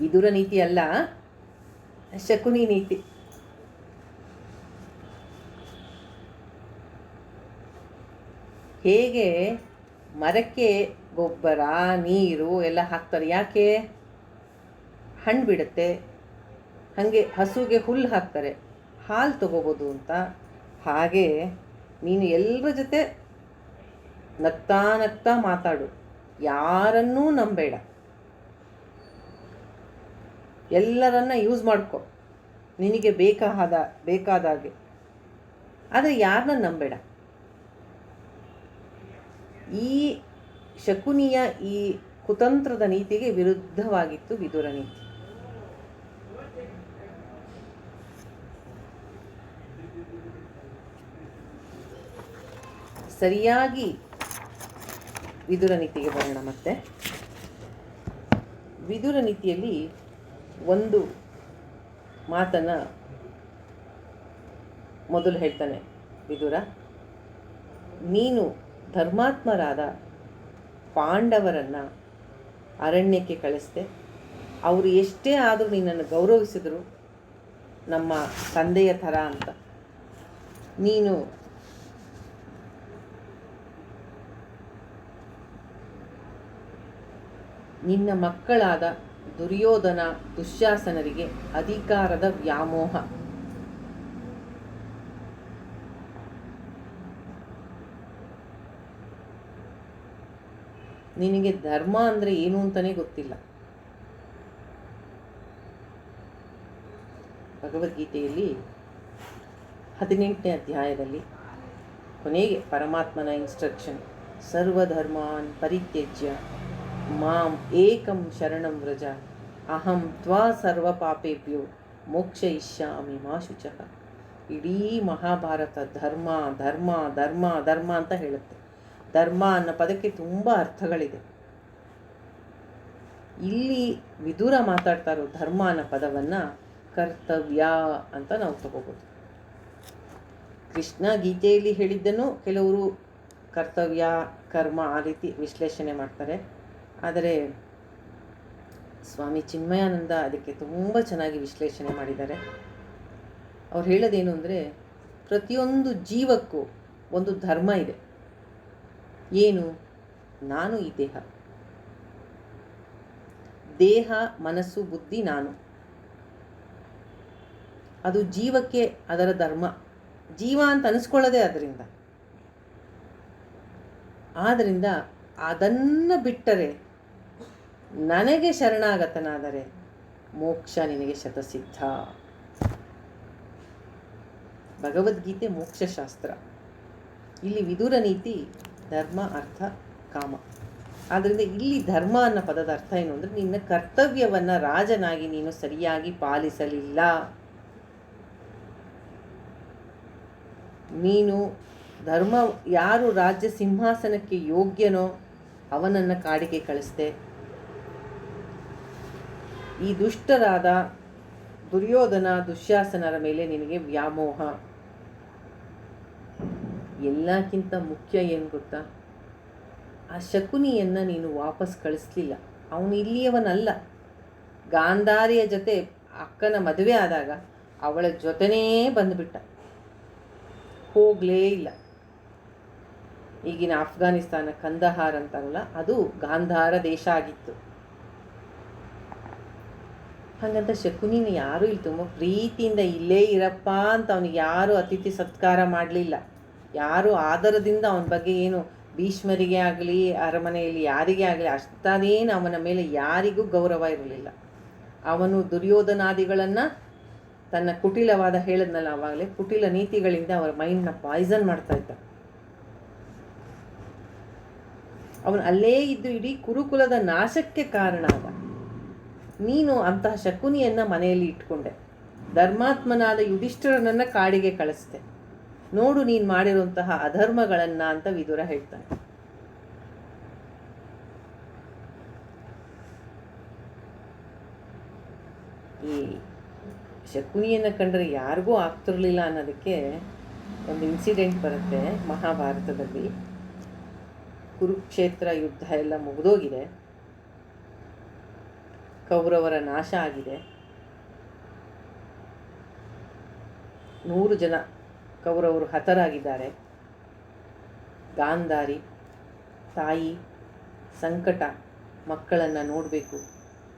ವಿದುರ ನೀತಿ ಅಲ್ಲ, ಶಕುನಿ ನೀತಿ. ಹೇಗೆ ಮರಕ್ಕೆ ಗೊಬ್ಬರ ನೀರು ಎಲ್ಲ ಹಾಕ್ತಾರೆ, ಯಾಕೆ? ಹಣ್ಣು ಬಿಡುತ್ತೆ. ಹಾಗೆ ಹಸುಗೆ ಹುಲ್ಲು ಹಾಕ್ತಾರೆ, ಹಾಲು ತಗೋಬೋದು ಅಂತ. ಹಾಗೆ ನೀನು ಎಲ್ಲರ ಜೊತೆ ನಗ್ತಾ ನಗ್ತಾ ಮಾತಾಡು, ಯಾರನ್ನೂ ನಂಬೇಡ. ಎಲ್ಲರನ್ನ ಯೂಸ್ ಮಾಡ್ಕೊ ನಿನಗೆ ಬೇಕಾದಾಗೆ, ಆದರೆ ಯಾರನ್ನ ನಂಬೇಡ. ಈ ಶಕುನಿಯ ಈ ಕುತಂತ್ರದ ನೀತಿಗೆ ವಿರುದ್ಧವಾಗಿತ್ತು ವಿದುರ ನೀತಿ. ಸರಿಯಾಗಿ ವಿದುರ ನೀತಿಗೆ ಬರೋಣ. ಮತ್ತೆ ವಿದುರ ನೀತಿಯಲ್ಲಿ ಒಂದು ಮಾತನ್ನು ಮೊದಲು ಹೇಳ್ತಾನೆ ವಿದುರ, ನೀನು ಧರ್ಮಾತ್ಮರಾದ ಪಾಂಡವರನ್ನು ಅರಣ್ಯಕ್ಕೆ ಕಳಿಸ್ದೆ. ಅವರು ಎಷ್ಟೇ ಆದರೂ ನಿನ್ನನ್ನು ಗೌರವಿಸಿದರು, ನಮ್ಮ ತಂದೆಯ ಥರ ಅಂತ. ನೀನು ನಿನ್ನ ಮಕ್ಕಳಾದ ದುರ್ಯೋಧನ ದುಶ್ಯಾಸನರಿಗೆ ಅಧಿಕಾರದ ವ್ಯಾಮೋಹ, ನಿನಗೆ ಧರ್ಮ ಅಂದರೆ ಏನು ಅಂತಲೇ ಗೊತ್ತಿಲ್ಲ. ಭಗವದ್ಗೀತೆಯಲ್ಲಿ 18ನೇ ಅಧ್ಯಾಯದಲ್ಲಿ ಕೊನೆಗೆ ಪರಮಾತ್ಮನ ಇನ್ಸ್ಟ್ರಕ್ಷನ್, ಸರ್ವಧರ್ಮಾನ್ ಪರಿತ್ಯಜ್ಯ ಮಾಂ ಏಕಂ ಶರಣಂ ವ್ರಜ ಅಹಂ ತ್ವಾ ಸರ್ವ ಪಾಪೇಭ್ಯೋ ಮೋಕ್ಷಯಿಷ್ಯಾಮಿ ಮಾ ಶುಚಃ. ಇಡೀ ಮಹಾಭಾರತ ಧರ್ಮ ಧರ್ಮ ಧರ್ಮ ಧರ್ಮ ಅಂತ ಹೇಳುತ್ತೆ. ಧರ್ಮ ಅನ್ನೋ ಪದಕ್ಕೆ ತುಂಬ ಅರ್ಥಗಳಿದೆ. ಇಲ್ಲಿ ವಿದುರ ಮಾತಾಡ್ತಾ ಇರೋ ಧರ್ಮ ಅನ್ನೋ ಪದವನ್ನು ಕರ್ತವ್ಯ ಅಂತ ನಾವು ತಗೋಬೋದು. ಕೃಷ್ಣ ಗೀತೆಯಲ್ಲಿ ಹೇಳಿದ್ದನ್ನು ಕೆಲವರು ಕರ್ತವ್ಯ ಕರ್ಮ ಆ ರೀತಿ ವಿಶ್ಲೇಷಣೆ ಮಾಡ್ತಾರೆ. ಆದರೆ ಸ್ವಾಮಿ ಚಿನ್ಮಯಾನಂದ ಅದಕ್ಕೆ ತುಂಬ ಚೆನ್ನಾಗಿ ವಿಶ್ಲೇಷಣೆ ಮಾಡಿದ್ದಾರೆ. ಅವ್ರು ಹೇಳೋದೇನು ಅಂದರೆ, ಪ್ರತಿಯೊಂದು ಜೀವಕ್ಕೂ ಒಂದು ಧರ್ಮ ಇದೆ. ಏನು? ನಾನು ಈ ದೇಹ, ದೇಹ, ಮನಸ್ಸು, ಬುದ್ಧಿ ನಾನು. ಅದು ಜೀವಕ್ಕೆ ಅದರ ಧರ್ಮ. ಜೀವ ಅಂತ ಅನಿಸ್ಕೊಳ್ಳೋದೇ ಅದರಿಂದ. ಆದ್ದರಿಂದ ಅದನ್ನು ಬಿಟ್ಟರೆ, ನನಗೆ ಶರಣಾಗತನಾದರೆ ಮೋಕ್ಷ ನಿನಗೆ ಶತಸಿದ್ಧ. ಭಗವದ್ಗೀತೆ ಮೋಕ್ಷಶಾಸ್ತ್ರ. ಇಲ್ಲಿ ವಿದುರ ನೀತಿ ಧರ್ಮ, ಅರ್ಥ, ಕಾಮ. ಆದ್ದರಿಂದ ಇಲ್ಲಿ ಧರ್ಮ ಅನ್ನೋ ಪದದ ಅರ್ಥ ಏನು ಅಂದರೆ, ನಿನ್ನ ಕರ್ತವ್ಯವನ್ನು ರಾಜನಾಗಿ ನೀನು ಸರಿಯಾಗಿ ಪಾಲಿಸಲಿಲ್ಲ. ನೀನು ಧರ್ಮ, ಯಾರು ರಾಜ್ಯ ಸಿಂಹಾಸನಕ್ಕೆ ಯೋಗ್ಯನೋ ಅವನನ್ನು ಕಾಡಿಗೆ ಕಳಿಸ್ದೆ. ಈ ದುಷ್ಟರಾದ ದುರ್ಯೋಧನ, ದುಶ್ಯಾಸನರ ಮೇಲೆ ನಿನಗೆ ವ್ಯಾಮೋಹ. ಎಲ್ಲಕ್ಕಿಂತ ಮುಖ್ಯ ಏನು ಗೊತ್ತಾ, ಆ ಶಕುನಿಯನ್ನು ನೀನು ವಾಪಸ್ ಕಳಿಸ್ಲಿಲ್ಲ. ಅವನು ಇಲ್ಲಿಯವನಲ್ಲ. ಗಾಂಧಾರಿಯ ಜೊತೆ ಅಕ್ಕನ ಮದುವೆ ಆದಾಗ ಅವಳ ಜೊತೆನೇ ಬಂದುಬಿಟ್ಟ, ಹೋಗಲೇ ಇಲ್ಲ. ಈಗಿನ ಅಫ್ಘಾನಿಸ್ತಾನ ಕಂದಹಾರ್ ಅಂತಾರಲ್ಲ, ಅದು ಗಾಂಧಾರ ದೇಶ ಆಗಿತ್ತು. ಹಾಗಂತ ಶಕುನಿನ ಯಾರೂ ಇಲ್ಲಿ ತುಂಬ ಪ್ರೀತಿಯಿಂದ ಇಲ್ಲೇ ಇರಪ್ಪ ಅಂತ ಅವನಿಗೆ ಯಾರೂ ಅತಿಥಿ ಸತ್ಕಾರ ಮಾಡಲಿಲ್ಲ. ಯಾರೂ ಆದರದಿಂದ ಅವನ ಬಗ್ಗೆ ಏನು, ಭೀಷ್ಮರಿಗೆ ಆಗಲಿ ಅರಮನೆಯಲ್ಲಿ ಯಾರಿಗೇ ಆಗಲಿ ಅಷ್ಟೇನು ಅವನ ಮೇಲೆ ಯಾರಿಗೂ ಗೌರವ ಇರಲಿಲ್ಲ. ಅವನು ದುರ್ಯೋಧನಾದಿಗಳನ್ನು ತನ್ನ ಕುಟಿಲವಾದ, ಹೇಳಿದ್ನಲ್ಲ ಆವಾಗಲೇ, ಕುಟಿಲ ನೀತಿಗಳಿಂದ ಅವರ ಮೈಂಡ್ನ ಪಾಯ್ಸನ್ ಮಾಡ್ತಾಯಿದ್ದ. ಅವನು ಅಲ್ಲೇ ಇದ್ದು ಇಡೀ ಕುರುಕುಲದ ನಾಶಕ್ಕೆ ಕಾರಣ ಆದ. ನೀನು ಅಂತಹ ಶಕುನಿಯನ್ನು ಮನೆಯಲ್ಲಿ ಇಟ್ಕೊಂಡೆ. ಧರ್ಮಾತ್ಮನಾದ ಯುಧಿಷ್ಠಿರನನ್ನು ಕಾಡಿಗೆ ಕಳಿಸ್ದೆ. ನೋಡು ನೀನು ಮಾಡಿರುವಂತಹ ಅಧರ್ಮಗಳನ್ನು ಅಂತ ವಿದುರ ಹೇಳ್ತಾನೆ. ಈ ಶಕುನಿಯನ್ನು ಕಂಡ್ರೆ ಯಾರಿಗೂ ಆಗ್ತಿರ್ಲಿಲ್ಲ ಅನ್ನೋದಕ್ಕೆ ಒಂದು ಇನ್ಸಿಡೆಂಟ್ ಬರುತ್ತೆ ಮಹಾಭಾರತದಲ್ಲಿ. ಕುರುಕ್ಷೇತ್ರ ಯುದ್ಧ ಎಲ್ಲ ಮುಗಿದೋಗಿದೆ, ಕೌರವರ ನಾಶ ಆಗಿದೆ. 100 ಜನ ಕೌರವರು ಹತರಾಗಿದ್ದಾರೆ. ಗಾಂಧಾರಿ ತಾಯಿ ಸಂಕಟ, ಮಕ್ಕಳನ್ನು ನೋಡಬೇಕು,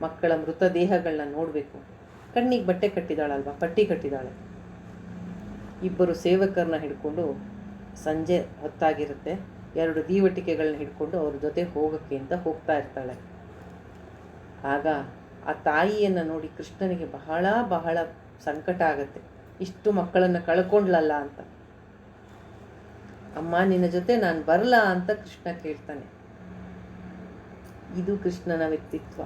ಮಕ್ಕಳ ಮೃತದೇಹಗಳನ್ನ ನೋಡಬೇಕು. ಕಣ್ಣಿಗೆ ಬಟ್ಟೆ ಕಟ್ಟಿದಾಳಲ್ವ, ಪಟ್ಟಿ ಕಟ್ಟಿದಾಳೆ. ಇಬ್ಬರು ಸೇವಕರನ್ನ ಹಿಡ್ಕೊಂಡು, ಸಂಜೆ ಹೊತ್ತಾಗಿರುತ್ತೆ, 2 ದೀವಟಿಕೆಗಳನ್ನ ಹಿಡ್ಕೊಂಡು ಅವ್ರ ಜೊತೆ ಹೋಗೋಕ್ಕೆ ಅಂತ ಹೋಗ್ತಾ ಇರ್ತಾಳೆ. ಆಗ ಆ ತಾಯಿಯನ್ನು ನೋಡಿ ಕೃಷ್ಣನಿಗೆ ಬಹಳ ಬಹಳ ಸಂಕಟ ಆಗುತ್ತೆ. ಇಷ್ಟು ಮಕ್ಕಳನ್ನು ಕಳ್ಕೊಂಡ್ಲಲ್ಲ ಅಂತ. ಅಮ್ಮ ನಿನ್ನ ಜೊತೆ ನಾನು ಬರಲ್ಲ ಅಂತ ಕೃಷ್ಣ ಕೇಳ್ತಾನೆ. ಇದು ಕೃಷ್ಣನ ವ್ಯಕ್ತಿತ್ವ.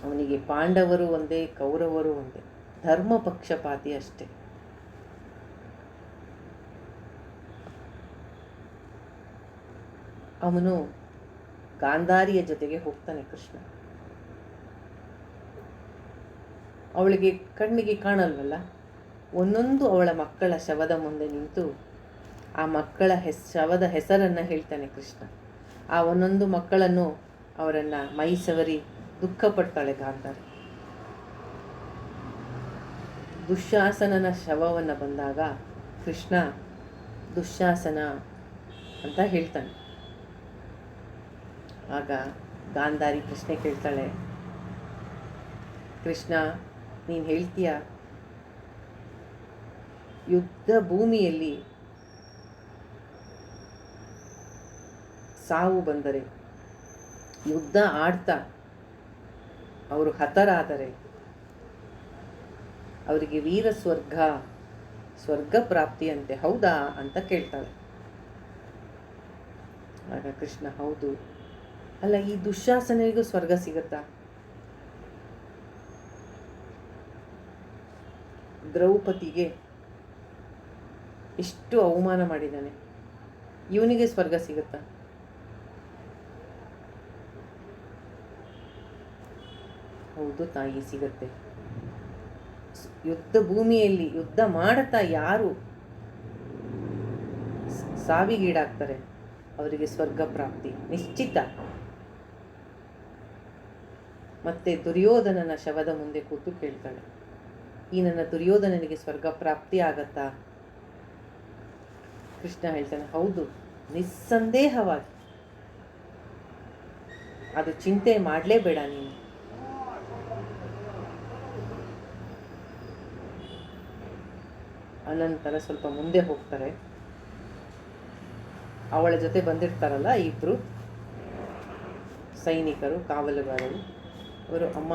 ಅವನಿಗೆ ಪಾಂಡವರು ಒಂದೇ, ಕೌರವರು ಒಂದೇ, ಧರ್ಮ ಪಕ್ಷಪಾತಿ ಅಷ್ಟೇ. ಅವನು ಗಾಂಧಾರಿಯ ಜೊತೆಗೆ ಹೋಗ್ತಾನೆ ಕೃಷ್ಣ. ಅವಳಿಗೆ ಕಣ್ಣಿಗೆ ಕಾಣಲ್ವಲ್ಲ, ಒಂದೊಂದು ಅವಳ ಮಕ್ಕಳ ಶವದ ಮುಂದೆ ನಿಂತು ಆ ಮಕ್ಕಳ ಶವದ ಹೆಸರನ್ನು ಹೇಳ್ತಾನೆ ಕೃಷ್ಣ. ಆ ಒಂದೊಂದು ಮಕ್ಕಳನ್ನು, ಅವರನ್ನು ಮೈ ಸವರಿ ದುಃಖಪಡ್ತಾಳೆ ಗಾಂಧಾರಿ. ದುಶ್ಯಾಸನನ ಶವವನ್ನು ಬಂದಾಗ ಕೃಷ್ಣ ದುಶ್ಯಾಸನ ಅಂತ ಹೇಳ್ತಾನೆ. ಆಗ ಗಾಂಧಾರಿ ಪ್ರಶ್ನೆ ಕೇಳ್ತಾಳೆ, ಕೃಷ್ಣ ನೀನು ಹೇಳ್ತೀಯ ಯುದ್ಧ ಭೂಮಿಯಲ್ಲಿ ಸಾವು ಬಂದರೆ, ಯುದ್ಧ ಆಡ್ತಾ ಅವರು ಹತರಾದರೆ ಅವರಿಗೆ ವೀರ ಸ್ವರ್ಗ ಪ್ರಾಪ್ತಿಯಂತೆ, ಹೌದಾ ಅಂತ ಕೇಳ್ತಾಳೆ. ಆಗ ಕೃಷ್ಣ ಹೌದು. ಅಲ್ಲ, ಈ ದುಶ್ಯಾಸನಿಗೂ ಸ್ವರ್ಗ ಸಿಗುತ್ತಾ? ದ್ರೌಪದಿಗೆ ಎಷ್ಟು ಅವಮಾನ ಮಾಡಿದ್ದಾನೆ, ಇವನಿಗೆ ಸ್ವರ್ಗ ಸಿಗುತ್ತಾ? ಹೌದು ತಾಯಿ, ಸಿಗತ್ತೆ. ಯುದ್ಧ ಭೂಮಿಯಲ್ಲಿ ಯುದ್ಧ ಮಾಡುತ್ತಾ ಯಾರು ಸಾವಿಗೀಡಾಗ್ತಾರೆ ಅವರಿಗೆ ಸ್ವರ್ಗ ಪ್ರಾಪ್ತಿ ನಿಶ್ಚಿತ. ಮತ್ತೆ ದುರ್ಯೋಧನನ ಶವದ ಮುಂದೆ ಕೂತು ಕೇಳ್ತಾಳೆ, ಈ ನನ್ನ ದುರ್ಯೋಧನನಿಗೆ ಸ್ವರ್ಗ ಪ್ರಾಪ್ತಿ ಆಗತ್ತಾ? ಕೃಷ್ಣ ಹೇಳ್ತಾನೆ, ಹೌದು, ನಿಸ್ಸಂದೇಹವಾಗಿ. ಅದು ಚಿಂತೆ ಮಾಡಲೇಬೇಡ ನೀನು. ಅನಂತರ ಸ್ವಲ್ಪ ಮುಂದೆ ಹೋಗ್ತಾರೆ. ಅವಳ ಜೊತೆ ಬಂದಿರ್ತಾರಲ್ಲ ಇಬ್ಬರು ಸೈನಿಕರು, ಕಾವಲುಗಾರರು. ಅವರು, ಅಮ್ಮ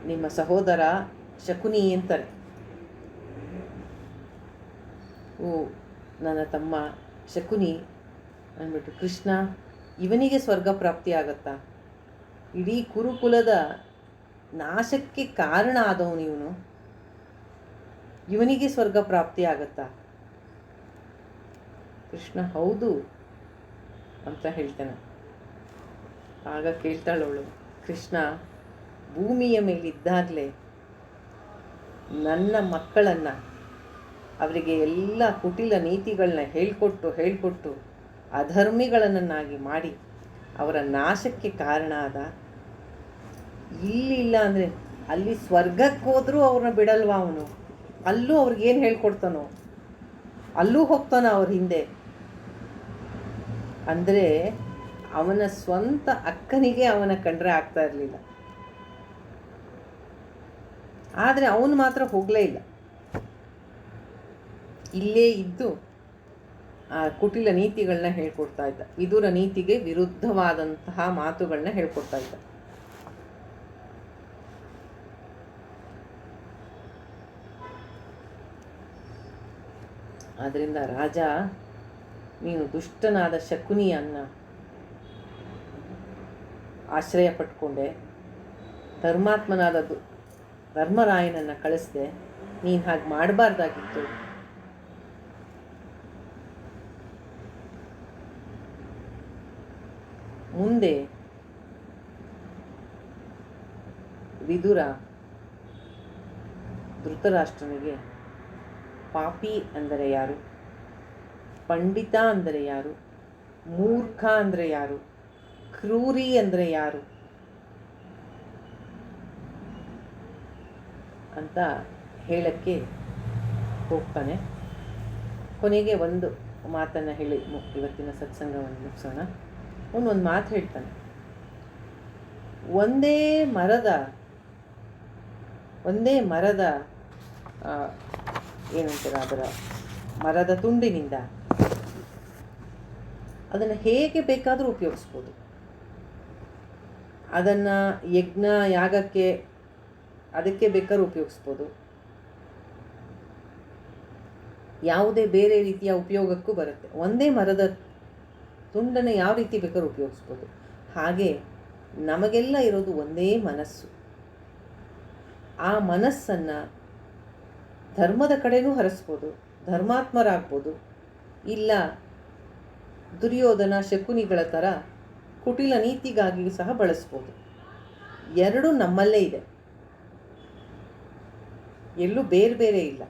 ನಿಮ್ಮ ಸಹೋದರ ಶಕುನಿ ಅಂತಾರೆ. ಓ ನನ್ನ ತಮ್ಮ ಶಕುನಿ ಅಂದ್ಬಿಟ್ಟು, ಕೃಷ್ಣ ಇವನಿಗೆ ಸ್ವರ್ಗ ಪ್ರಾಪ್ತಿ ಆಗತ್ತಾ? ಇಡೀ ಕುರುಕುಲದ ನಾಶಕ್ಕೆ ಕಾರಣ ಆದವನು ಇವನು, ಇವನಿಗೆ ಸ್ವರ್ಗ ಪ್ರಾಪ್ತಿ ಆಗತ್ತಾ? ಕೃಷ್ಣ ಹೌದು ಅಂತ ಹೇಳ್ತಾನೆ. ಆಗ ಕೇಳ್ತಾಳವಳು, ಕೃಷ್ಣ ಭೂಮಿಯ ಮೇಲಿದ್ದಾಗಲೇ ನನ್ನ ಮಕ್ಕಳನ್ನು, ಅವರಿಗೆ ಎಲ್ಲ ಕುಟಿಲ ನೀತಿಗಳನ್ನ ಹೇಳ್ಕೊಟ್ಟು ಅಧರ್ಮಿಗಳನ್ನಾಗಿ ಮಾಡಿ ಅವರ ನಾಶಕ್ಕೆ ಕಾರಣ ಆದ. ಇಲ್ಲ ಅಂದರೆ ಅಲ್ಲಿ ಸ್ವರ್ಗಕ್ಕೆ ಹೋದರೂ ಅವ್ರನ್ನ ಬಿಡಲ್ವ ಅವನು? ಅಲ್ಲೂ ಅವ್ರಿಗೇನು ಹೇಳ್ಕೊಡ್ತಾನೋ ಅಲ್ಲೂ ಹೋಗ್ತಾನ ಅವ್ರ ಹಿಂದೆ. ಅಂದರೆ ಅವನ ಸ್ವಂತ ಅಕ್ಕನಿಗೆ ಅವನ ಕಂಡ್ರೆ ಆಗ್ತಾ ಇರಲಿಲ್ಲ, ಆದರೆ ಅವನು ಮಾತ್ರ ಹೋಗಲೇ ಇಲ್ಲ. ಇಲ್ಲೇ ಇದ್ದು ಆ ಕುಟಿಲ ನೀತಿಗಳನ್ನ ಹೇಳ್ಕೊಡ್ತಾ ಇದ್ದ. ವಿದುರ ನೀತಿಗೆ ವಿರುದ್ಧವಾದಂತಹ ಮಾತುಗಳನ್ನ ಹೇಳ್ಕೊಡ್ತಾ ಇದ್ದ. ಆದ್ದರಿಂದ ರಾಜ, ನೀನು ದುಷ್ಟನಾದ ಶಕುನಿಯನ್ನು ಆಶ್ರಯ ಪಟ್ಕೊಂಡೆ, ಧರ್ಮಾತ್ಮನಾದ ಧರ್ಮರಾಯನನ್ನು ಕಳಿಸ್ದೆ. ನೀನು ಹಾಗೆ ಮಾಡಬಾರ್ದಾಗಿತ್ತು. ಮುಂದೆ ವಿದುರ ಧೃತರಾಷ್ಟ್ರನಿಗೆ ಪಾಪಿ ಅಂದರೆ ಯಾರು, ಪಂಡಿತ ಅಂದರೆ ಯಾರು, ಮೂರ್ಖ ಅಂದರೆ ಯಾರು, ಕ್ರೂರಿ ಅಂದರೆ ಯಾರು ಅಂತ ಹೇಳಕ್ಕೆ ಹೋಗ್ತಾನೆ. ಕೊನೆಗೆ ಒಂದು ಮಾತನ್ನು ಹೇಳಿ ಇವತ್ತಿನ ಸತ್ಸಂಗವನ್ನು ಮುಗಿಸೋಣ. ಅವನೊಂದು ಮಾತು ಹೇಳ್ತಾನೆ. ಒಂದೇ ಮರದ ಏನಂತೀರ, ಅದರ ಮರದ ತುಂಡಿನಿಂದ ಅದನ್ನು ಹೇಗೆ ಬೇಕಾದರೂ ಉಪಯೋಗಿಸ್ಬೋದು. ಅದನ್ನು ಯಜ್ಞ ಯಾಗಕ್ಕೆ ಅದಕ್ಕೆ ಬೇಕಾದ್ರೂ ಉಪಯೋಗಿಸ್ಬೋದು, ಯಾವುದೇ ಬೇರೆ ರೀತಿಯ ಉಪಯೋಗಕ್ಕೂ ಬರುತ್ತೆ. ಒಂದೇ ಮರದ ತುಂಡನ್ನು ಯಾವ ರೀತಿ ಬೇಕಾದ್ರೂ ಉಪಯೋಗಿಸ್ಬೋದು. ಹಾಗೆ ನಮಗೆಲ್ಲ ಇರೋದು ಒಂದೇ ಮನಸ್ಸು. ಆ ಮನಸ್ಸನ್ನು ಧರ್ಮದ ಕಡೆನೂ ಹರಿಸ್ಬೋದು, ಧರ್ಮಾತ್ಮರಾಗ್ಬೋದು, ಇಲ್ಲ ದುರ್ಯೋಧನ ಶಕುನಿಗಳ ಥರ ಕುಟಿಲ ನೀತಿಗಾಗಿಯೂ ಸಹ ಬಳಸ್ಬೋದು. ಎರಡೂ ನಮ್ಮಲ್ಲೇ ಇದೆ, ಎಲ್ಲೂ ಬೇರೆ ಬೇರೆ ಇಲ್ಲ.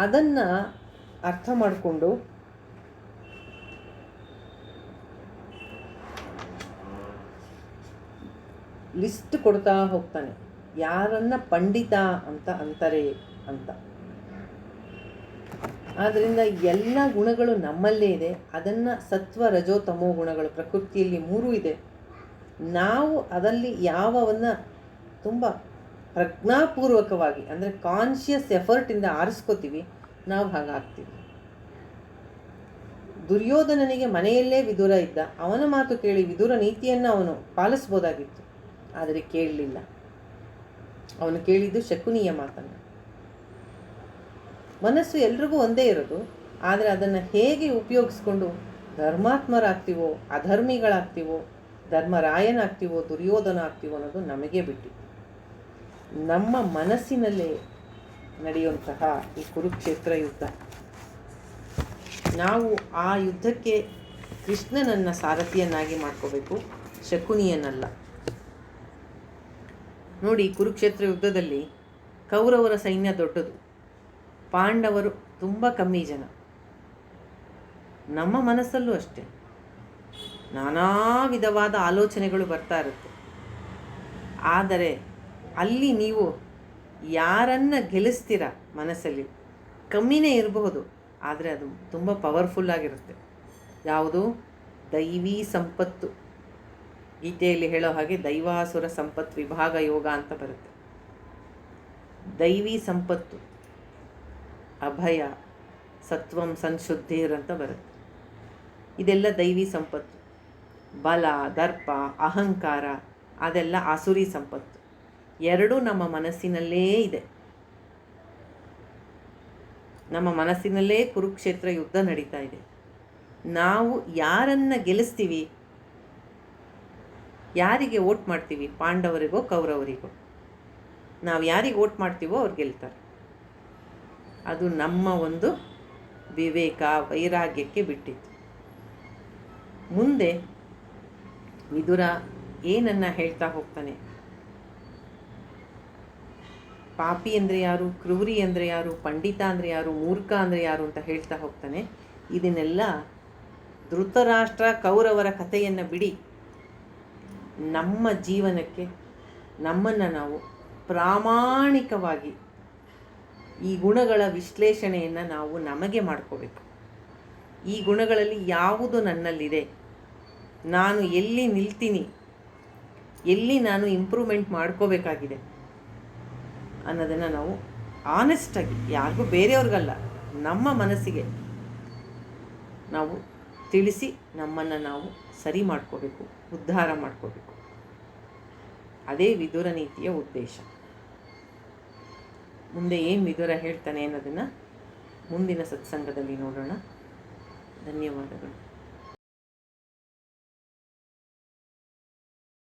ಅದನ್ನು ಅರ್ಥ ಮಾಡಿಕೊಂಡು ಲಿಸ್ಟ್ ಕೊಡ್ತಾ ಹೋಗ್ತಾನೆ, ಯಾರನ್ನ ಪಂಡಿತ ಅಂತ ಅಂತಾರೆ ಅಂತ. ಆದ್ದರಿಂದ ಎಲ್ಲ ಗುಣಗಳು ನಮ್ಮಲ್ಲೇ ಇದೆ. ಅದನ್ನು ಸತ್ವ ರಜೋ ತಮೋ ಗುಣಗಳು ಪ್ರಕೃತಿಯಲ್ಲಿ 3 ಇದೆ. ನಾವು ಅದರಲ್ಲಿ ಯಾವನ್ನ ತುಂಬ ಪ್ರಜ್ಞಾಪೂರ್ವಕವಾಗಿ ಅಂದರೆ ಕಾನ್ಷಿಯಸ್ ಎಫರ್ಟಿಂದ ಆರಿಸ್ಕೋತೀವಿ, ನಾವು ಹಾಗಾಗ್ತೀವಿ. ದುರ್ಯೋಧನನಿಗೆ ಮನೆಯಲ್ಲೇ ವಿದುರ ಇದ್ದ, ಅವನ ಮಾತು ಕೇಳಿ ವಿದುರ ನೀತಿಯನ್ನು ಅವನು ಪಾಲಿಸ್ಬೋದಾಗಿತ್ತು, ಆದರೆ ಕೇಳಲಿಲ್ಲ. ಅವನು ಕೇಳಿದ್ದು ಶಕುನಿಯ ಮಾತನ್ನು. ಮನಸ್ಸು ಎಲ್ರಿಗೂ ಒಂದೇ ಇರೋದು, ಆದರೆ ಅದನ್ನು ಹೇಗೆ ಉಪಯೋಗಿಸ್ಕೊಂಡು ಧರ್ಮಾತ್ಮರಾಗ್ತೀವೋ ಅಧರ್ಮಿಗಳಾಗ್ತೀವೋ, ಧರ್ಮರಾಯನಾಗ್ತೀವೋ ದುರ್ಯೋಧನ ಆಗ್ತೀವೋ ಅನ್ನೋದು ನಮಗೆ ಬಿಟ್ಟಿತ್ತು. ನಮ್ಮ ಮನಸ್ಸಿನಲ್ಲೇ ನಡೆಯುವಂತಹ ಈ ಕುರುಕ್ಷೇತ್ರ ಯುದ್ಧ, ನಾವು ಆ ಯುದ್ಧಕ್ಕೆ ಕೃಷ್ಣನನ್ನು ಸಾರಥಿಯನ್ನಾಗಿ ಮಾಡ್ಕೋಬೇಕು, ಶಕುನಿಯನ್ನಲ್ಲ. ನೋಡಿ, ಕುರುಕ್ಷೇತ್ರ ಯುದ್ಧದಲ್ಲಿ ಕೌರವರ ಸೈನ್ಯ ದೊಡ್ಡದು, ಪಾಂಡವರು ತುಂಬ ಕಮ್ಮಿ ಜನ. ನಮ್ಮ ಮನಸ್ಸಲ್ಲೂ ಅಷ್ಟೆ ನಾನಾ ವಿಧವಾದ ಆಲೋಚನೆಗಳು ಬರ್ತಾ ಇರುತ್ತೆ. ಆದರೆ ಅಲ್ಲಿ ನೀವು ಯಾರನ್ನ ಗೆಲ್ಲಿಸ್ತೀರ ಮನಸ್ಸಲ್ಲಿ ಕಮ್ಮಿನೇ ಇರಬಹುದು, ಆದರೆ ಅದು ತುಂಬ ಪವರ್ಫುಲ್ಲಾಗಿರುತ್ತೆ. ಯಾವುದು? ದೈವೀ ಸಂಪತ್ತು. ಗೀತೆಯಲ್ಲಿ ಹೇಳೋ ಹಾಗೆ ದೈವಾಸುರ ಸಂಪತ್ತು ವಿಭಾಗ ಯೋಗ ಅಂತ ಬರುತ್ತೆ. ದೈವೀ ಸಂಪತ್ತು, ಅಭಯ, ಸತ್ವಂ ಸಂಶುದ್ಧಿರ್ ಅಂತ ಬರುತ್ತೆ. ಇದೆಲ್ಲ ದೈವೀ ಸಂಪತ್ತು. ಬಲ, ದರ್ಪ, ಅಹಂಕಾರ ಅದೆಲ್ಲ ಆಸುರಿ ಸಂಪತ್ತು. ಎರಡೂ ನಮ್ಮ ಮನಸ್ಸಿನಲ್ಲೇ ಇದೆ. ನಮ್ಮ ಮನಸ್ಸಿನಲ್ಲೇ ಕುರುಕ್ಷೇತ್ರ ಯುದ್ಧ ನಡೀತಾ ಇದೆ. ನಾವು ಯಾರನ್ನು ಗೆಲ್ಲಿಸ್ತೀವಿ, ಯಾರಿಗೆ ವೋಟ್ ಮಾಡ್ತೀವಿ, ಪಾಂಡವರಿಗೋ ಕೌರವರಿಗೋ, ನಾವು ಯಾರಿಗೆ ವೋಟ್ ಮಾಡ್ತೀವೋ ಅವ್ರು ಗೆಲ್ತಾರೆ. ಅದು ನಮ್ಮ ಒಂದು ವಿವೇಕ, ವೈರಾಗ್ಯಕ್ಕೆ ಬಿಟ್ಟಿತ್ತು. ಮುಂದೆ ವಿದುರ ಏನನ್ನು ಹೇಳ್ತಾ ಹೋಗ್ತಾನೆ, ಪಾಪಿ ಅಂದರೆ ಯಾರು, ಕ್ರೂರಿ ಅಂದರೆ ಯಾರು, ಪಂಡಿತ ಅಂದರೆ ಯಾರು, ಮೂರ್ಖ ಅಂದರೆ ಯಾರು ಅಂತ ಹೇಳ್ತಾ ಹೋಗ್ತಾನೆ. ಇದನ್ನೆಲ್ಲ ಧೃತರಾಷ್ಟ್ರ ಕೌರವರ ಕಥೆಯನ್ನು ಬಿಡಿ, ನಮ್ಮ ಜೀವನಕ್ಕೆ ನಮ್ಮನ್ನು ನಾವು ಪ್ರಾಮಾಣಿಕವಾಗಿ ಈ ಗುಣಗಳ ವಿಶ್ಲೇಷಣೆಯನ್ನು ನಾವು ನಮಗೆ ಮಾಡ್ಕೋಬೇಕು. ಈ ಗುಣಗಳಲ್ಲಿ ಯಾವುದು ನನ್ನಲ್ಲಿದೆ, ನಾನು ಎಲ್ಲಿ ನಿಲ್ತೀನಿ, ಎಲ್ಲಿ ನಾನು ಇಂಪ್ರೂವ್ಮೆಂಟ್ ಮಾಡ್ಕೋಬೇಕಾಗಿದೆ ಅನ್ನೋದನ್ನು ನಾವು ಆನೆಸ್ಟಾಗಿ, ಯಾರಿಗೂ ಬೇರೆಯವ್ರಿಗಲ್ಲ, ನಮ್ಮ ಮನಸ್ಸಿಗೆ ನಾವು ತಿಳಿಸಿ ನಮ್ಮನ್ನು ನಾವು ಸರಿ ಮಾಡ್ಕೋಬೇಕು, ಉದ್ಧಾರ ಮಾಡ್ಕೋಬೇಕು. ಅದೇ ವಿದುರ ನೀತಿಯ ಉದ್ದೇಶ. ಮುಂದೆ ಏನು ವಿದುರ ಹೇಳ್ತಾನೆ ಅನ್ನೋದನ್ನು ಮುಂದಿನ ಸತ್ಸಂಗದಲ್ಲಿ ನೋಡೋಣ. ಧನ್ಯವಾದಗಳು.